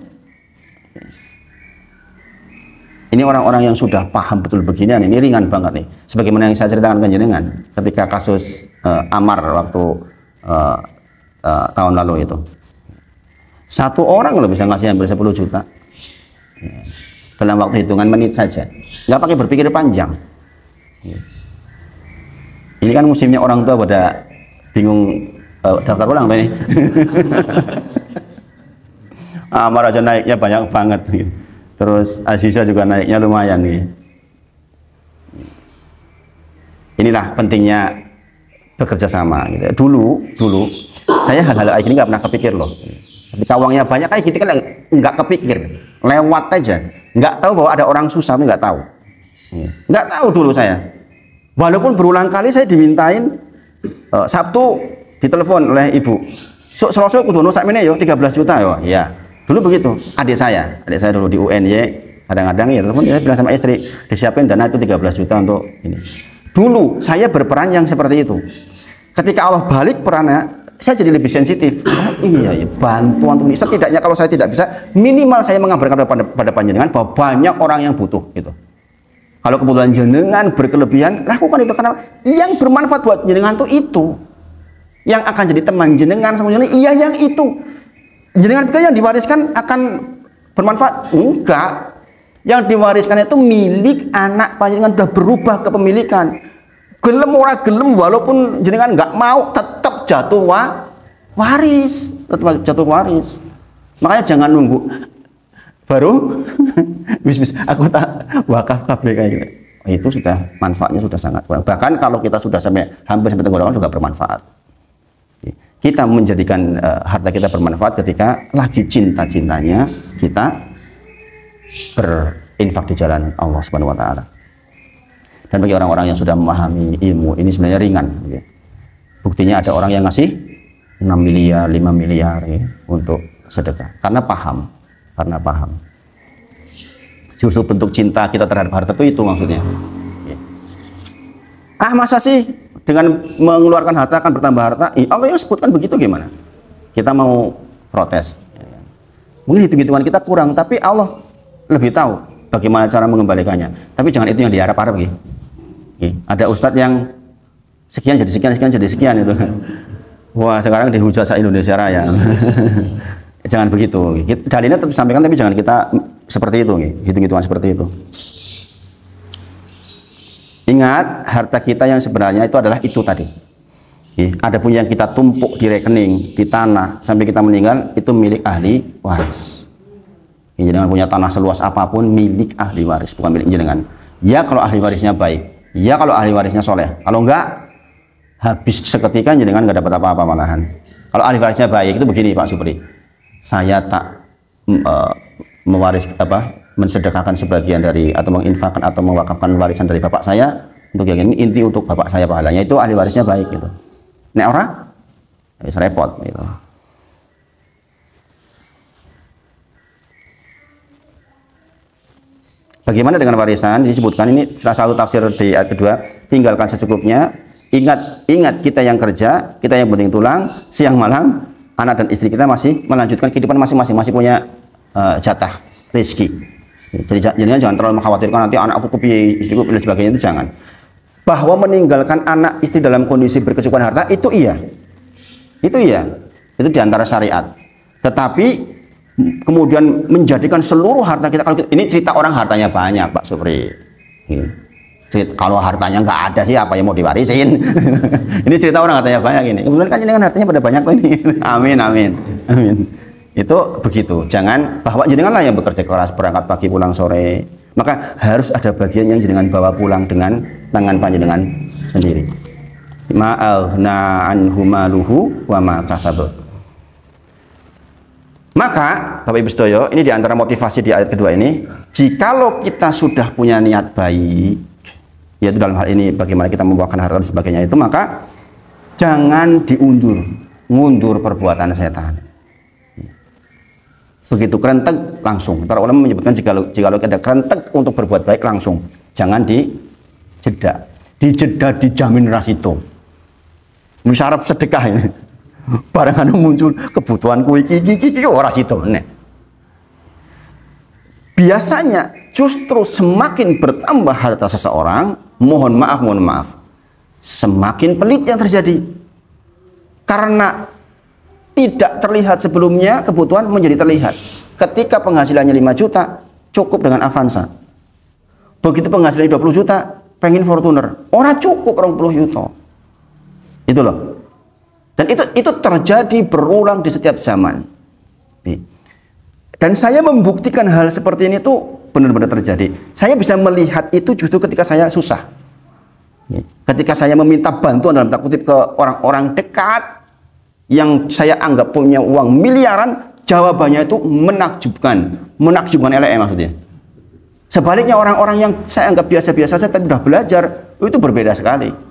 Ini orang-orang yang sudah paham betul beginian, ini ringan banget nih. Sebagaimana yang saya ceritakan ke jenengan ketika kasus Amar waktu tahun lalu itu. Satu orang kalau bisa ngasih hampir 10 juta. Dalam waktu hitungan menit saja. Nggak pakai berpikir panjang. Ini kan musimnya orang tua pada bingung daftar ulang ini. Amar aja naiknya banyak banget gitu. Terus Aziza juga naiknya lumayan nih. Inilah pentingnya bekerja sama gitu. Dulu saya hal-hal kayak gini nggak pernah kepikir loh. Ketika uangnya banyak kayak gitu kan nggak kepikir, lewat aja. Nggak tahu bahwa ada orang susah, nggak tahu. Nggak tahu dulu saya. Walaupun berulang kali saya dimintain Sabtu ditelepon oleh ibu. Selasa kudu sak meneh yo 13 juta yo. Iya. Dulu begitu. Adik saya dulu di UNY kadang-kadang ya telepon ya bilang sama istri, disiapin dana itu 13 juta untuk ini. Dulu saya berperan yang seperti itu. Ketika Allah balik perannya, saya jadi lebih sensitif. Oh, iya ya, bantuan untuk setidaknya kalau saya tidak bisa, minimal saya mengabarkan pada panjenengan bahwa banyak orang yang butuh gitu. Kalau kebetulan jenengan berkelebihan, lakukan itu karena yang bermanfaat buat jenengan itu yang akan jadi teman jenengan sama jenengan, iya yang itu. Jenengan pikir yang diwariskan akan bermanfaat? Enggak. Yang diwariskan itu milik anak panjenengan, sudah berubah kepemilikan. Gelem ora gelem walaupun jenengan nggak mau, tetap jatuh waris, tetap jatuh waris. Makanya jangan nunggu baru bis aku tak wakaf kabeh kayak gitu. Itu sudah manfaatnya sudah sangat. Bahkan kalau kita sudah hampir sampai tenggorokan juga bermanfaat. Kita menjadikan harta kita bermanfaat ketika lagi cinta-cintanya kita berinfak di jalan Allah Subhanahu wa taala. Dan bagi orang-orang yang sudah memahami ilmu ini sebenarnya ringan ya. Buktinya ada orang yang ngasih 6 miliar, 5 miliar ya, untuk sedekah karena paham. Justru bentuk cinta kita terhadap harta itu maksudnya ya. Masa sih dengan mengeluarkan harta akan bertambah harta? Allah yang sebutkan begitu, gimana kita mau protes ya. Mungkin hitung-hitungan kita kurang, tapi Allah lebih tahu bagaimana cara mengembalikannya. Tapi jangan itu yang diharap-harap gitu. Ada ustadz yang sekian jadi sekian itu. Wah, sekarang dihujat se-Indonesia Raya. Jangan begitu. Dalilnya tetap sampaikan, tapi jangan kita seperti itu, hitung-hitungan seperti itu. Ingat, harta kita yang sebenarnya itu adalah itu tadi. Ada pun yang kita tumpuk di rekening, di tanah sampai kita meninggal, itu milik ahli waris. Jenengan punya tanah seluas apapun milik ahli waris, bukan milik jenengan. Ya kalau ahli warisnya baik, ya kalau ahli warisnya soleh. Kalau enggak, habis seketika jenengan nggak dapat apa-apa malahan. Kalau ahli warisnya baik itu begini Pak Supri, saya tak mensedekahkan sebagian dari atau menginfakkan atau mewakafkan warisan dari bapak saya untuk yang ini inti untuk bapak saya pahalanya, itu ahli warisnya baik gitu. Nek ora, ya repot gitu. Bagaimana dengan warisan? Disebutkan ini salah satu tafsir di ayat kedua, tinggalkan secukupnya. Ingat kita yang kerja, kita yang berjuang tulang, siang malam, anak dan istri kita masih melanjutkan kehidupan masing-masing, masih punya jatah rezeki. Jadi jangan terlalu mengkhawatirkan nanti anakku kepiye, istriku dan sebagainya, itu jangan. Bahwa meninggalkan anak istri dalam kondisi berkecukupan harta itu iya, itu diantara syariat. Tetapi kemudian menjadikan seluruh harta kita, kalau ini cerita orang hartanya banyak Pak Supri. Kalau hartanya nggak ada sih apa yang mau diwarisin. Ini cerita orang hartanya banyak ini. Kemudian kan ini kan hartanya pada banyak tuh ini. Amin. Itu begitu. Jangan bahwa jenenganlah yang bekerja keras, berangkat pagi pulang sore. Maka harus ada bagian yang jenengan bawa pulang dengan tangan panjenengan sendiri. Ma'aghna anhu maluhu wa ma kasab. Maka Bapak Ibu sedaya, ini diantara motivasi di ayat kedua ini, jikalau kita sudah punya niat baik, yaitu dalam hal ini bagaimana kita membawakan harta dan sebagainya itu, maka jangan ngundur perbuatan setan. Begitu kerentek langsung. Para ulama menyebutkan jikalau ada kerentek untuk berbuat baik langsung, jangan dijeda. Dijeda dijamin ras itu. Syarat sedekah ini. Barang muncul kebutuhanku iki ora situ. Biasanya justru semakin bertambah harta seseorang, mohon maaf, semakin pelit yang terjadi. Karena tidak terlihat sebelumnya, kebutuhan menjadi terlihat. Ketika penghasilannya 5 juta, cukup dengan Avanza. Begitu penghasilannya 20 juta, pengen Fortuner. Orang cukup 20 juta. Itu loh. Dan itu terjadi berulang di setiap zaman. Dan saya membuktikan hal seperti ini tuh benar-benar terjadi. Saya bisa melihat itu justru ketika saya susah. Ketika saya meminta bantuan dalam tanda kutip ke orang-orang dekat yang saya anggap punya uang miliaran, jawabannya itu menakjubkan LE maksudnya. Sebaliknya orang-orang yang saya anggap biasa-biasa saja tapi sudah belajar, itu berbeda sekali.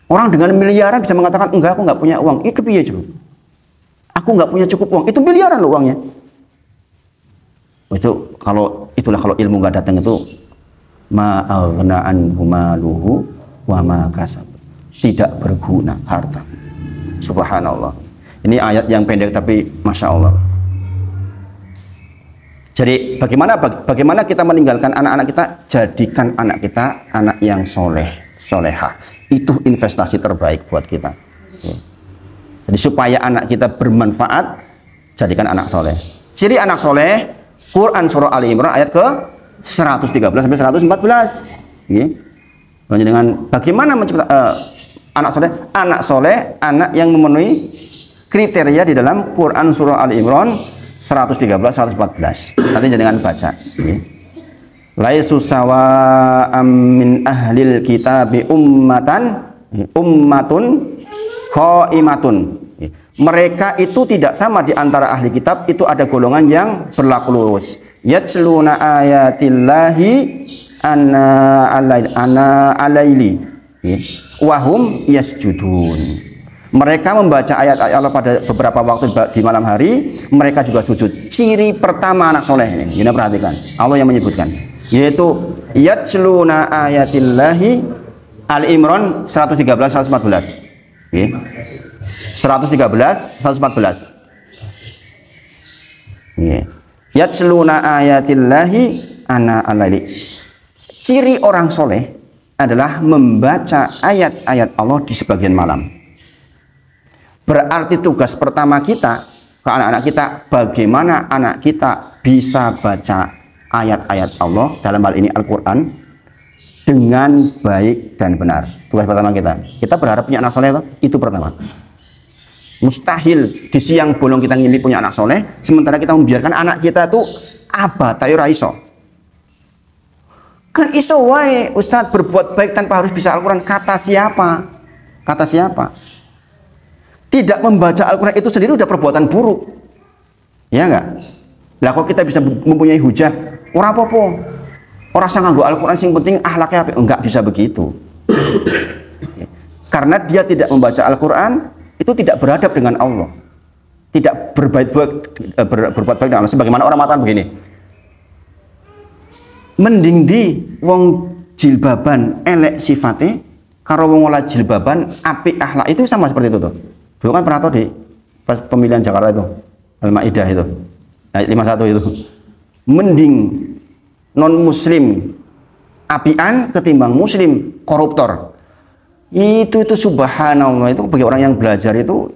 Orang dengan miliaran bisa mengatakan, enggak, aku nggak punya uang. Itu piye coba? Aku nggak punya cukup uang. Itu miliaran loh uangnya. Itu kalau ilmu nggak datang itu ma'aghna anhu maluhu wa ma kasab. Tidak berguna harta. Subhanallah. Ini ayat yang pendek tapi masya Allah. Jadi bagaimana kita meninggalkan anak-anak kita? Jadikan anak kita anak yang solehah. Itu investasi terbaik buat kita. Jadi supaya anak kita bermanfaat, jadikan anak soleh. Ciri anak soleh, Quran surah Ali Imran ayat ke 113 sampai 114. Lanjut dengan bagaimana menciptakan anak soleh? Anak soleh, anak yang memenuhi kriteria di dalam Quran surah Ali Imran 113 114. Nanti jangan baca. Laisu sawa'am min ahlil kitabi ummatun qaimatun. Mereka itu tidak sama di antara ahli kitab, itu ada golongan yang berlaku lurus. Yatsluna ayatillahi ana alaili wa hum yasjudun. Mereka membaca ayat-ayat Allah pada beberapa waktu di malam hari, mereka juga sujud. Ciri pertama anak soleh ini, kita perhatikan. Allah yang menyebutkan, yaitu yatsluna ayatillahi Ali Imran 113 114. 113 114. Yatsluna ayatillahi ana alaili. Ciri orang soleh adalah membaca ayat-ayat Allah di sebagian malam. Berarti tugas pertama kita ke anak-anak kita, bagaimana anak kita bisa baca ayat-ayat Allah, dalam hal ini Al-Quran, dengan baik dan benar. Tugas pertama kita berharap punya anak soleh, itu pertama. Mustahil di siang bolong kita ngimpi punya anak soleh, sementara kita membiarkan anak kita itu tayo raiso. Kan iso wae Ustadz berbuat baik tanpa harus bisa Al-Quran. Kata siapa? Tidak membaca Al-Quran itu sendiri udah perbuatan buruk, ya enggak? Lah kok kita bisa mempunyai hujah, ora apa-apa, ora usah nganggo Al-Quran, sing penting akhlaknya apik. Enggak bisa begitu. Karena dia tidak membaca Al-Quran, itu tidak beradab dengan Allah, tidak berbuat baik dengan Allah. Sebagaimana orang mengatakan begini, mending di wong jilbaban elek sifate karo wong ora jilbaban apik akhlak. Itu sama seperti itu tuh. Dulu kan pernah tahu di pas pemilihan Jakarta itu Al-Maidah itu ayat 51 itu, mending non muslim apian ketimbang muslim koruptor. Itu subhanallah, itu bagi orang yang belajar itu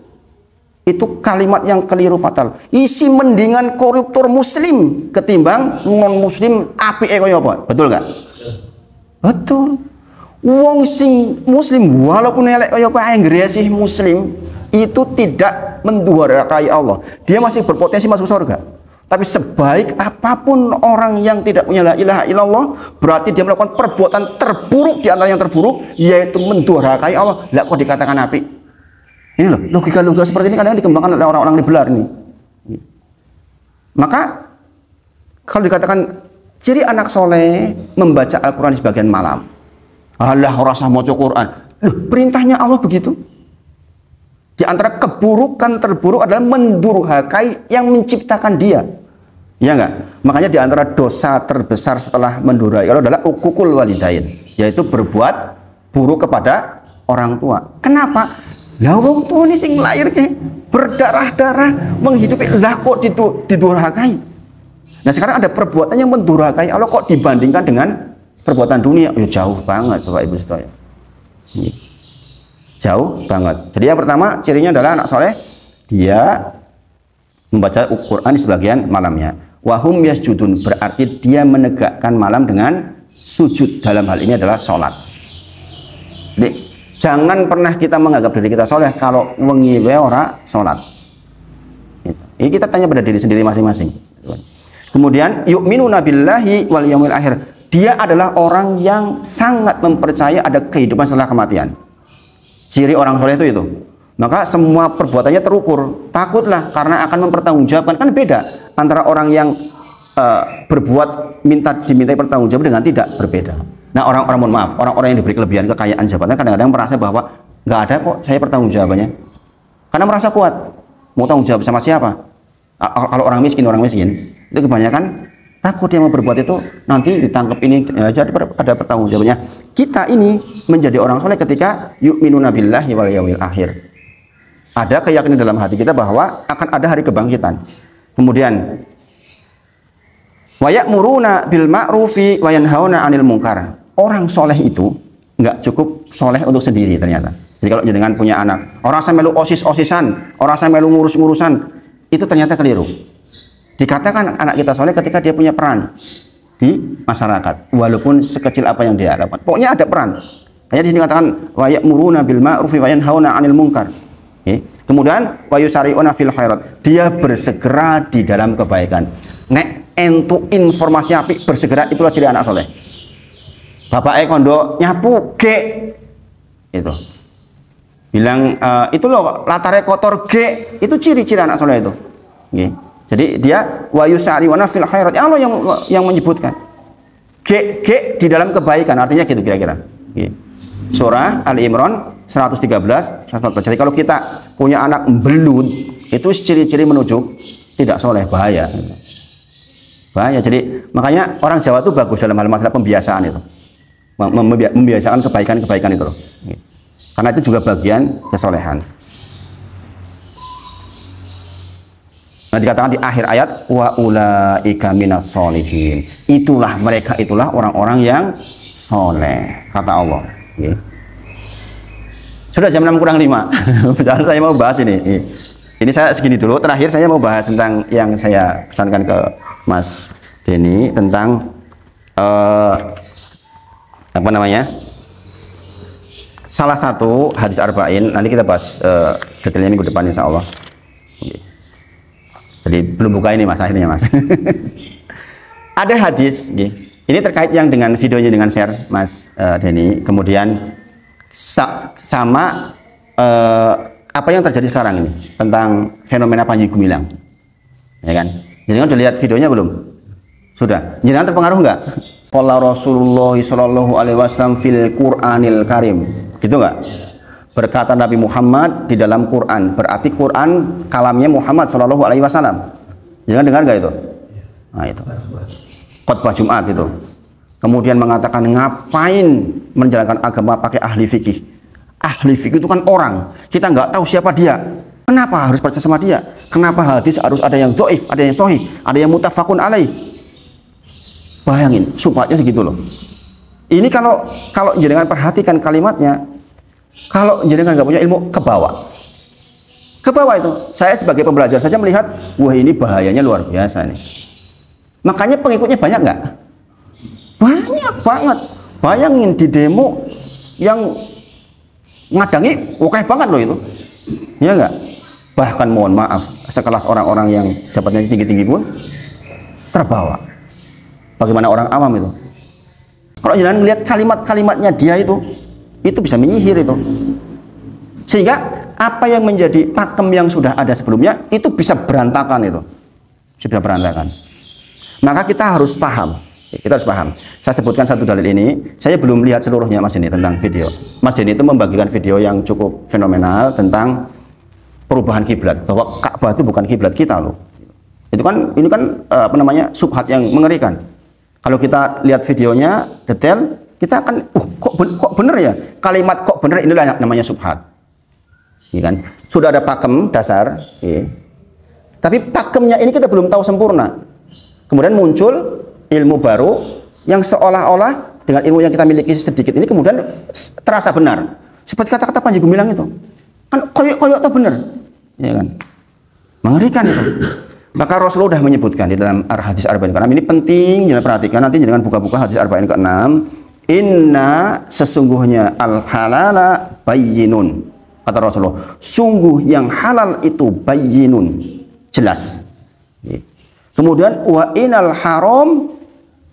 kalimat yang keliru fatal. Isi mendingan koruptor muslim ketimbang non muslim apike kaya apa? Betul nggak? Betul. Wong sing muslim walaupun elek kaya pae sih muslim itu tidak mendurhakai Allah. Dia masih berpotensi masuk surga. Tapi sebaik apapun orang yang tidak punya la ilaha illallah, berarti dia melakukan perbuatan terburuk di antara yang terburuk, yaitu mendurhakai Allah. Lah kok dikatakan api? Ini loh, logika-logika seperti ini kadang dikembangkan oleh orang-orang liberal ini. Maka kalau dikatakan ciri anak soleh membaca Al-Quran di sebagian malam, Allah rasa maca Quran. Loh, perintahnya Allah begitu. Di antara keburukan terburuk adalah mendurhakai yang menciptakan dia. Ya enggak? Makanya di antara dosa terbesar setelah mendurhakai Allah adalah uququl walidain, yaitu berbuat buruk kepada orang tua. Kenapa? Lah wong tua ini sing lahirke berdarah-darah menghidupi, lah kok didurhakai. Nah sekarang ada perbuatan yang mendurhakai Allah kok dibandingkan dengan perbuatan dunia, ya jauh banget Bapak Ibu sekalian. Jauh banget. Jadi yang pertama cirinya adalah anak soleh dia membaca Al-Quran di sebagian malamnya. Wahum yasjudun, berarti dia menegakkan malam dengan sujud. Dalam hal ini adalah sholat. Jadi jangan pernah kita menganggap diri kita soleh kalau wengi wae ora sholat. Ini kita tanya pada diri sendiri masing-masing. Kemudian yu'minuna billahi wal yaumil akhir. Dia adalah orang yang sangat mempercayai ada kehidupan setelah kematian. Ciri orang soleh itu. Maka semua perbuatannya terukur. Takutlah karena akan mempertanggungjawabkan. Kan beda antara orang yang berbuat dimintai pertanggungjawaban dengan tidak, berbeda. Nah orang-orang, mohon maaf, orang-orang yang diberi kelebihan kekayaan jabatan kadang-kadang merasa bahwa nggak ada kok saya pertanggungjawabannya. Karena merasa kuat. Mau tanggung jawab sama siapa? Kalau orang miskin itu kebanyakan takut dia mau berbuat itu nanti ditangkap ini, jadi ada pertanggungjawabannya. Kita ini menjadi orang soleh ketika yu'minuna billahi wal yaumil akhir. Ada keyakinan dalam hati kita bahwa akan ada hari kebangkitan. Kemudian wa ya'muruna bil ma'rufi wa yanhauna 'anil munkar. Orang soleh itu nggak cukup soleh untuk sendiri ternyata. Jadi kalau jenengan punya anak, orang saya melu osis-osisan, orang saya melu ngurus-ngurusan, itu ternyata keliru. Dikatakan anak kita soleh ketika dia punya peran di masyarakat, walaupun sekecil apa yang dia lakukan. Pokoknya ada peran. Kayak di sini katakan wa ya'muruna bil ma'rufi wa yanhauna 'anil munkar. Kemudian wa yusari'una fil khairat. Dia bersegera di dalam kebaikan. Nek entuk informasi apik bersegera, itulah ciri anak soleh. Bapak kondo nyapu ge itu. Bilang itu loh latarnya kotor ge, itu ciri-ciri anak soleh itu. Jadi dia wa yusari'una fil khairat. Allah yang menyebutkan. Ge di dalam kebaikan, artinya gitu kira-kira. Surah Ali Imran 113. Jadi kalau kita punya anak belut, itu ciri-ciri menuju tidak soleh, bahaya. Jadi makanya orang Jawa itu bagus dalam hal masalah pembiasaan itu, membiasakan kebaikan itu loh. Karena itu juga bagian kesolehan. Nah dikatakan di akhir ayat wa ulaika minas sholihin. Mereka itulah orang-orang yang soleh, kata Allah. Sudah jam 6 kurang 5. Padahal saya mau bahas ini. Ini saya segini dulu. Terakhir saya mau bahas tentang yang saya pesankan ke Mas Denny tentang apa namanya? Salah satu hadis arba'in. Nanti kita bahas detailnya minggu depan insya Allah. Jadi belum buka ini Mas, akhirnya Mas. Ada hadis. Ini terkait yang dengan videonya dengan share Mas Denny. Kemudian sama apa yang terjadi sekarang ini tentang fenomena Panji Gumilang, ya kan? Jadi kan udah lihat videonya belum? Sudah. Jangan terpengaruh nggak? Qala Rasulullah sallallahu alaihi wasallam fil Qur'anil Karim, gitu nggak? Berkata Nabi Muhammad di dalam Quran, berarti Quran kalamnya Muhammad sallallahu alaihi wasallam. Jangan dengar nggak itu? Nah itu. Khutbah Jumat itu. Kemudian mengatakan ngapain menjalankan agama pakai ahli fikih. Ahli fikih itu kan orang, kita nggak tahu siapa dia. Kenapa harus percaya sama dia? Kenapa hadis harus ada yang doif, ada yang sahih, ada yang mutafakun alaih? Bayangin, sumpahnya segitu loh. Ini kalau jenengan perhatikan kalimatnya, kalau jenengan nggak punya ilmu, ke bawah itu. Saya sebagai pembelajar saja melihat, wah ini bahayanya luar biasa nih. Makanya pengikutnya banyak nggak? Banyak banget. Bayangin di demo yang ngadangi oke banget loh itu. Ya enggak? Bahkan mohon maaf, sekelas orang-orang yang jabatannya tinggi-tinggi pun terbawa. Bagaimana orang awam itu? Kalau jangan melihat kalimat-kalimatnya dia itu bisa menyihir itu. Sehingga apa yang menjadi pakem yang sudah ada sebelumnya itu bisa berantakan itu. Bisa berantakan. Maka kita harus paham. Kita harus paham. Saya sebutkan satu dalil ini. Saya belum lihat seluruhnya Mas Denny tentang video. Mas Denny itu membagikan video yang cukup fenomenal tentang perubahan kiblat. Bahwa Ka'bah itu bukan kiblat kita loh. Itu kan ini kan apa namanya subhat yang mengerikan. Kalau kita lihat videonya detail, kita akan kok bener ya kalimat kok bener inilah namanya subhat. Ya kan? Sudah ada pakem dasar, ya. Tapi pakemnya ini kita belum tahu sempurna. Kemudian muncul ilmu baru yang seolah-olah dengan ilmu yang kita miliki sedikit ini kemudian terasa benar. Seperti kata-kata Panji Gumilang itu, kan koyok tuh bener, ya kan? Mengerikan itu. Maka Rasulullah sudah menyebutkan di dalam hadis Arba'in ke-6 ini penting jangan perhatikan, nanti jangan buka-buka hadis Arba'in ke-6. Inna sesungguhnya al-halala bayyinun. Kata Rasulullah, sungguh yang halal itu bayyinun, jelas. Kemudian wa inal haram,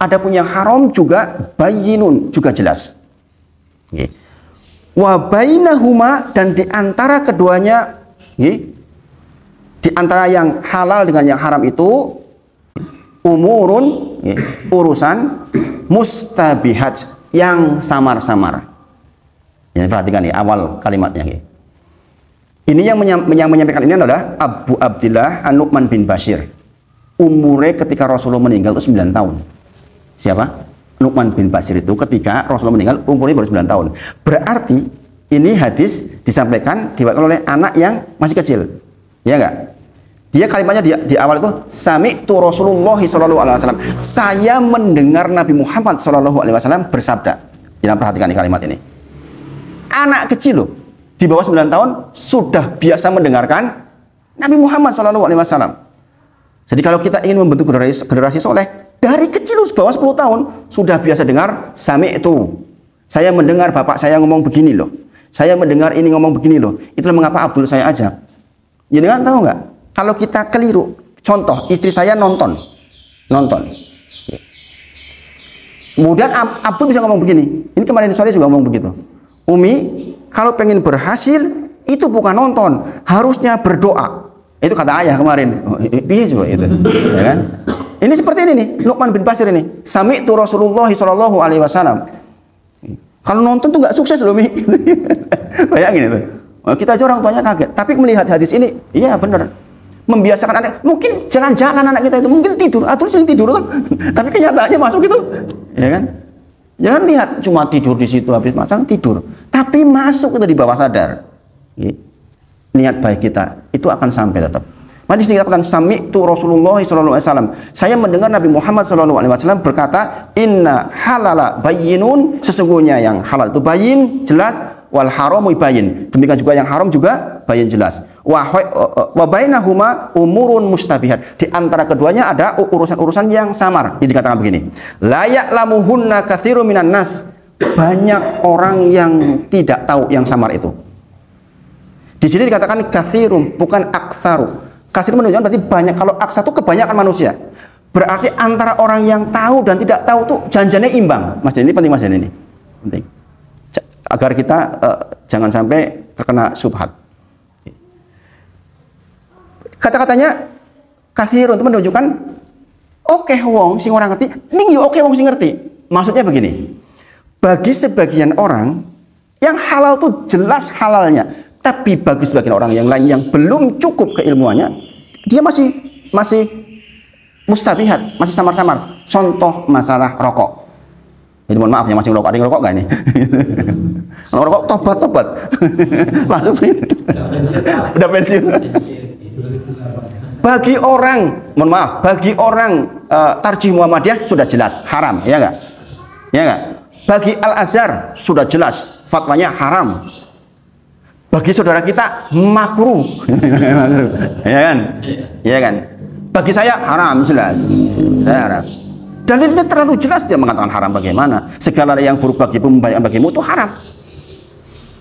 ada punya haram juga bayyinun, juga jelas. Wa bainahuma, dan di antara keduanya, di antara yang halal dengan yang haram itu umurun, urusan mustabihat, yang samar-samar. Ya, perhatikan nih awal kalimatnya. Ini yang menyampaikan ini adalah Abu Abdillah An-Nu'man bin Bashir. Umurnya ketika Rasulullah meninggal itu 9 tahun. Siapa? Nu'man bin Bashir itu ketika Rasulullah meninggal umurnya baru 9 tahun. Berarti ini hadis disampaikan diwakilkan oleh anak yang masih kecil. Ya enggak? Dia kalimatnya di awal itu sami'tu Rasulullah sallallahu alaihi wasallam. Saya mendengar Nabi Muhammad sallallahu alaihi wasallam bersabda. Jangan perhatikan di kalimat ini. Anak kecil loh, di bawah 9 tahun sudah biasa mendengarkan Nabi Muhammad sallallahu alaihi wasallam. Jadi kalau kita ingin membentuk generasi soleh, dari kecil bawah 10 tahun sudah biasa dengar sami'tu. Saya mendengar bapak saya ngomong begini loh. Saya mendengar ini ngomong begini loh. Itulah mengapa Abdul saya ajak. Jadi kan tahu nggak? Kalau kita keliru, contoh istri saya nonton. Kemudian Abdul bisa ngomong begini. Ini kemarin sore juga ngomong begitu. Umi, kalau pengen berhasil itu bukan nonton, harusnya berdoa. Itu kata ayah kemarin. Iya coba itu, ya kan? Ini seperti ini nih, Nu'man bin Bashir ini. Sami'tu Rasulullah sallallahu alaihi wasallam. Kalau nonton tuh nggak sukses loh, Mi. Bayangin itu. Kita aja orang tuanya kaget. Tapi melihat hadis ini, iya benar. Membiasakan anak, mungkin jalan-jalan anak kita itu mungkin tidur, atau sering tidur kan? Tapi kenyataannya masuk itu, ya kan? Jangan lihat cuma tidur di situ habis masang tidur, tapi masuk itu di bawah sadar. Niat baik kita itu akan sampai tetap. Maka disini dikatakan sami'tu Rasulullah sallallahu alaihi wasallam. Saya mendengar Nabi Muhammad sallallahu alaihi wasallam berkata, inna halala bayyinun, sesungguhnya yang halal itu bayyin, jelas, wal haramu bayyin. Demikian juga yang haram juga bayyin, jelas. Wa bainahuma umurun mustabihat. Di antara keduanya ada urusan-urusan yang samar. Ini dikatakan begini. La ya'lamuhunna katsirun minan nas. Banyak orang yang tidak tahu yang samar itu. Di sini dikatakan katsirun, bukan aktsaru. Katsir menunjukkan berarti banyak. Kalau aksa itu kebanyakan manusia. Berarti antara orang yang tahu dan tidak tahu tuh janjinya imbang. Mas ini penting, Mas ini penting. Agar kita jangan sampai terkena subhat. Kata-katanya katsirun itu menunjukkan oke wong sing orang ngerti, ning yo oke wong sing ngerti. Maksudnya begini. Bagi sebagian orang yang halal tuh jelas halalnya, tapi bagi sebagian orang yang lain yang belum cukup keilmuannya, dia masih mustabihat, masih samar-samar. Contoh masalah rokok. Jadi mohon maaf ya, masih ngerokok, ada yang ngerokok nggak ini? Kalau ngerokok tobat. Langsung udah pensiun. Bagi orang, mohon maaf, bagi orang Tarjih Muhammadiyah sudah jelas haram, ya nggak? Ya nggak? Bagi Al-Azhar sudah jelas fatwanya haram. Bagi saudara kita makruh, ya kan? Ya kan? Bagi saya haram jelas, saya haram. Dan ini terlalu jelas dia mengatakan haram bagaimana? Segala yang buruk bagimu membahayakan bagimu itu haram.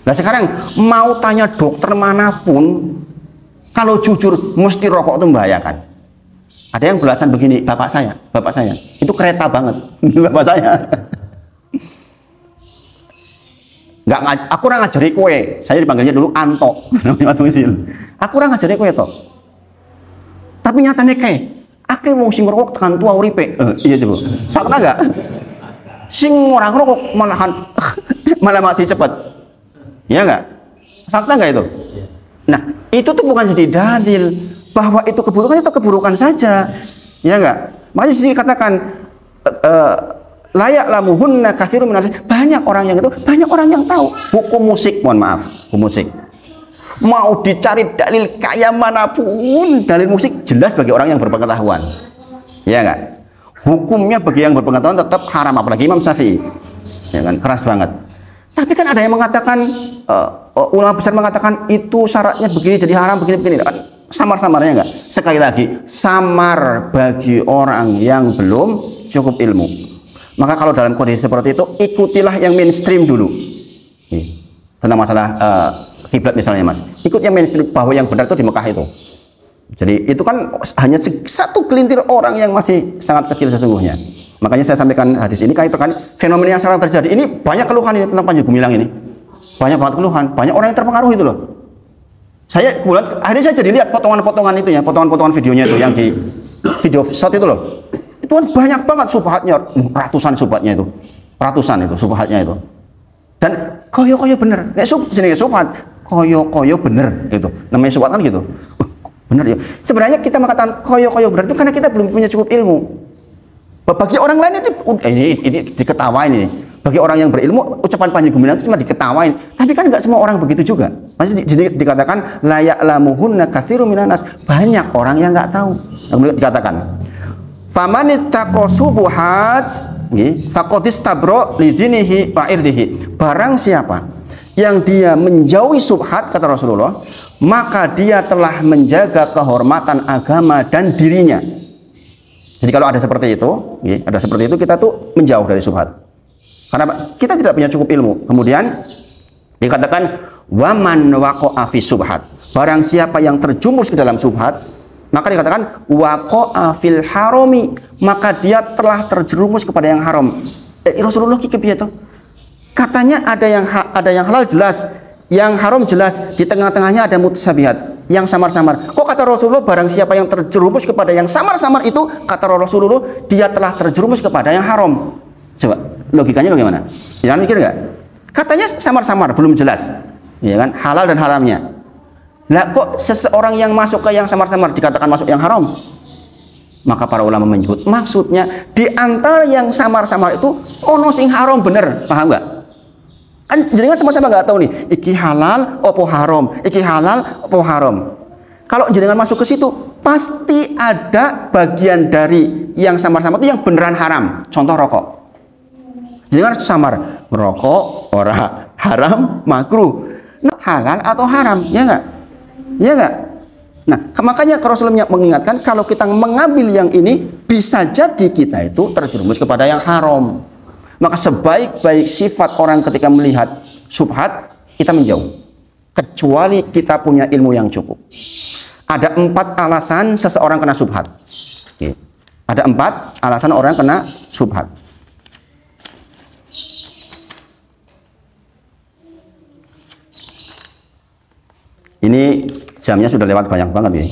Nah sekarang mau tanya dokter manapun, kalau jujur mesti rokok itu membahayakan. Ada yang belasan begini, bapak saya itu kereta banget. Bapak saya aku orang ngajari kue, saya dipanggilnya dulu Anto. Aku orang ngajari kue toh, tapi nyatanya kayak wong sing ngerokok tekan tua uripe. Iya coba fakta nggak? Sing orang ngerokok malah mati cepat. Ya enggak? Fakta enggak itu? Nah, itu tuh bukan jadi dalil bahwa itu keburukan saja. Ya enggak? Makanya sih katakan layak lamuhunna katsirun minas, banyak orang yang tahu hukum musik, mohon maaf, hukum musik. Mau dicari dalil kayak manapun, dalil musik jelas bagi orang yang berpengetahuan. Ya enggak? Hukumnya bagi yang berpengetahuan tetap haram, apalagi Imam Syafi'i. Ya kan? Keras banget. Tapi kan ada yang mengatakan, ulama besar mengatakan itu syaratnya begini jadi haram, begini kan samar-samarnya enggak? Sekali lagi, samar bagi orang yang belum cukup ilmu. Maka kalau dalam kondisi seperti itu, ikutilah yang mainstream dulu. Tentang masalah kiblat misalnya mas, ikut yang mainstream, bahwa yang benar itu di Mekah itu. Jadi itu kan hanya satu gelintir orang yang masih sangat kecil sesungguhnya. Makanya saya sampaikan hadis ini kan fenomena yang sekarang terjadi. Ini banyak keluhan ini tentang Panji Gumilang ini. Banyak banget keluhan, banyak orang yang terpengaruh itu loh. Saya kemudian akhirnya saya jadi lihat potongan-potongan itu ya, potongan-potongan videonya itu yang di video shot itu loh. Itu kan banyak banget subhatnya, ratusan subhatnya itu. Ratusan itu subhatnya itu. Dan koyo-koyo bener. Nek jenenge subhat, koyo-koyo bener gitu. Namanya subhat kan gitu. Bener ya. Sebenarnya kita mengatakan koyo-koyo bener itu karena kita belum punya cukup ilmu. Bagi orang lain itu ini diketawain ini. Bagi orang yang berilmu, ucapan Panji Gumilang itu cuma diketawain. Tapi kan nggak semua orang begitu juga. Maksudnya dikatakan layak lamuhunna katsirun minan nas, banyak orang yang nggak tahu. Kemudian dikatakan famanittaqo subuhat faqad istabra li dinihi wa irdihi. Barang siapa yang dia menjauhi subhat, kata Rasulullah, maka dia telah menjaga kehormatan agama dan dirinya. Jadi kalau ada seperti itu, kita tuh menjauh dari subhat. Karena kita tidak punya cukup ilmu. Kemudian dikatakan waman waqa'a fi subhat. Barang siapa yang terjumus ke dalam subhat, maka dikatakan waqa'a fil harami, maka dia telah terjerumus kepada yang haram. Rasulullah ki piye to? Katanya ada yang halal jelas, yang haram jelas, di tengah-tengahnya ada mutasyabihat, yang samar-samar. Kok kata Rasulullah barang siapa yang terjerumus kepada yang samar-samar itu, kata Rasulullah dia telah terjerumus kepada yang haram. Coba logikanya bagaimana? Jangan mikir nggak? Katanya samar-samar, belum jelas, ya kan? Halal dan haramnya. Lah kok seseorang yang masuk ke yang samar-samar dikatakan masuk yang haram? Maka para ulama menyebut maksudnya di antara yang samar-samar itu ono sing haram bener, paham nggak? Kan jenengan sama-sama nggak tahu nih, iki halal opo haram, iki halal opo haram. Kalau jenengan masuk ke situ, pasti ada bagian dari yang samar-samar itu yang beneran haram. Contoh rokok. Jangan samar, merokok orang haram makruh, nah, halal atau haram, ya enggak? Ya enggak? Nah, makanya Rasulullah mengingatkan kalau kita mengambil yang ini bisa jadi kita itu terjerumus kepada yang haram. Maka sebaik-baik sifat orang ketika melihat subhat, kita menjauh, kecuali kita punya ilmu yang cukup. Ada 4 alasan seseorang kena subhat. Oke. Ada 4 alasan orang kena subhat. Ini jamnya sudah lewat banyak banget nih.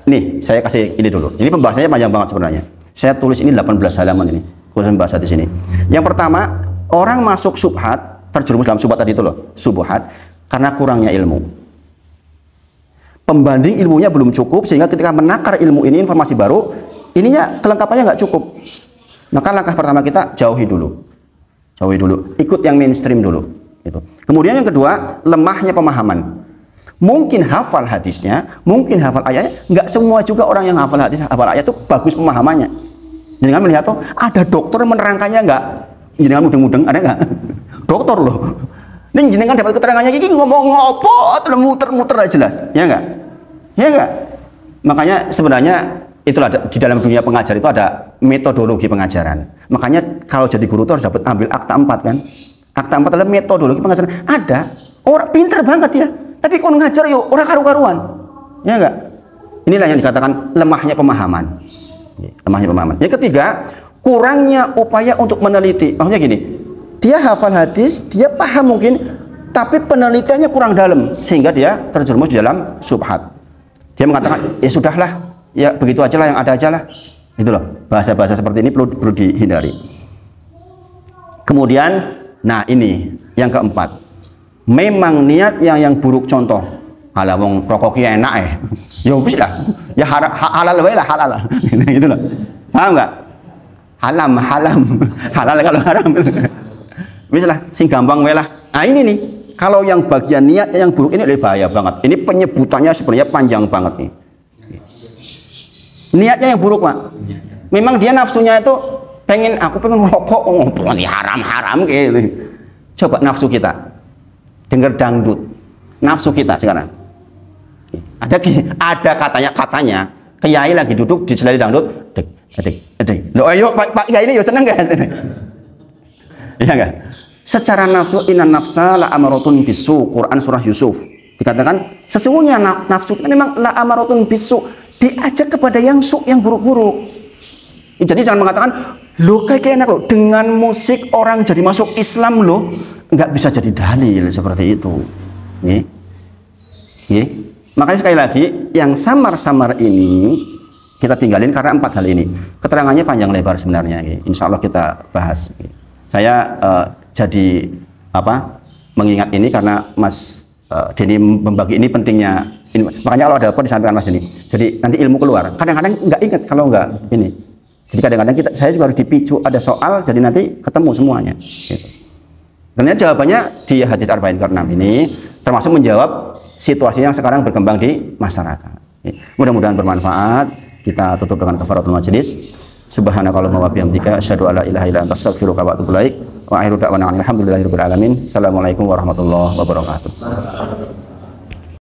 Nih, saya kasih ini dulu. Ini pembahasannya panjang banget sebenarnya. Saya tulis ini 18 halaman ini, khusus membahas di sini. Yang pertama, orang masuk subhat, terjerumus dalam subhat tadi itu loh, subhat, karena kurangnya ilmu. Pembanding ilmunya belum cukup, sehingga ketika menakar ilmu ini, informasi baru, ininya kelengkapannya nggak cukup. Maka langkah pertama kita jauhi dulu, ikut yang mainstream dulu. Gitu. Kemudian yang kedua, lemahnya pemahaman. Mungkin hafal hadisnya, mungkin hafal ayatnya, nggak semua juga orang yang hafal hadis, hafal ayat itu bagus pemahamannya. Jangan melihat tuh ada dokter menerangkannya nggak? Jangan mudeng-mudeng, ada nggak? Dokter loh. Nih jenengan dapat keterangannya gini ngomong ngopo, muter-muter aja jelas, ya nggak? Ya nggak? Makanya sebenarnya itulah di dalam dunia pengajar itu ada metodologi pengajaran. Makanya kalau jadi guru itu harus dapat ambil akta 4 kan? Akta 4 adalah metodologi pengajaran. Ada orang pinter banget ya, tapi kalau ngajar yuk orang karu-karuan, ya enggak? Inilah yang dikatakan lemahnya pemahaman. Lemahnya pemahaman. Yang ketiga, kurangnya upaya untuk meneliti. Maksudnya gini, dia hafal hadis, dia paham mungkin, tapi penelitiannya kurang dalam sehingga dia terjerumus di dalam syubhat. Dia mengatakan, ya sudahlah, ya begitu aja lah, yang ada aja lah. Itu loh, bahasa-bahasa seperti ini perlu dihindari. Kemudian, nah ini yang keempat, memang niat yang buruk. Contoh, kalau wong rokoknya enak ya wis lah, ya halal wae lah, halal lah. Gitu loh. Paham enggak? Halal kalau haram. Wis lah, sing gampang wae lah. Nah ini nih, kalau yang bagian niat yang buruk ini lebih bahaya banget. Ini penyebutannya sebenarnya panjang banget nih. Niatnya yang buruk, Pak. Memang dia nafsunya itu aku pengen rokok, haram gitu. Coba nafsu kita. Dengar dangdut. Nafsu kita sekarang. Ada katanya kiai lagi duduk di selai dangdut. Loh, ayo Pak Kiai ini ya seneng enggak? Iya enggak? Secara nafsu inna nafsa la amaratun bisu, Quran surah Yusuf. Dikatakan sesungguhnya nafsu itu memang la amaratun bisu, diajak kepada yang yang buruk-buruk. Jadi jangan mengatakan loh kayak enak loh dengan musik orang jadi masuk Islam loh, nggak bisa jadi dalil seperti itu. Makanya sekali lagi yang samar-samar ini kita tinggalin karena 4 hal ini. Keterangannya panjang lebar sebenarnya. Insya Allah kita bahas. Saya jadi mengingat ini karena Mas Denny membagi ini pentingnya. Makanya kalau ada apa disampaikan Mas Denny. Jadi nanti ilmu keluar. Kadang-kadang nggak ingat kalau nggak ini. Jadi kadang-kadang saya juga harus dipicu ada soal. Jadi nanti ketemu semuanya. Gitu. Ternyata jawabannya di hadis Arba'in ke-6 ini termasuk menjawab situasi yang sekarang berkembang di masyarakat. Mudah-mudahan bermanfaat. Kita tutup dengan kafaratul majlis. Subhanakallahumma wa bihamdika asyhadu an la ilaha illa anta astaghfiruka wa atubu ilaik. Wa akhiru da'wana alhamdulillahirabbil alamin. Assalamualaikum warahmatullahi wabarakatuh.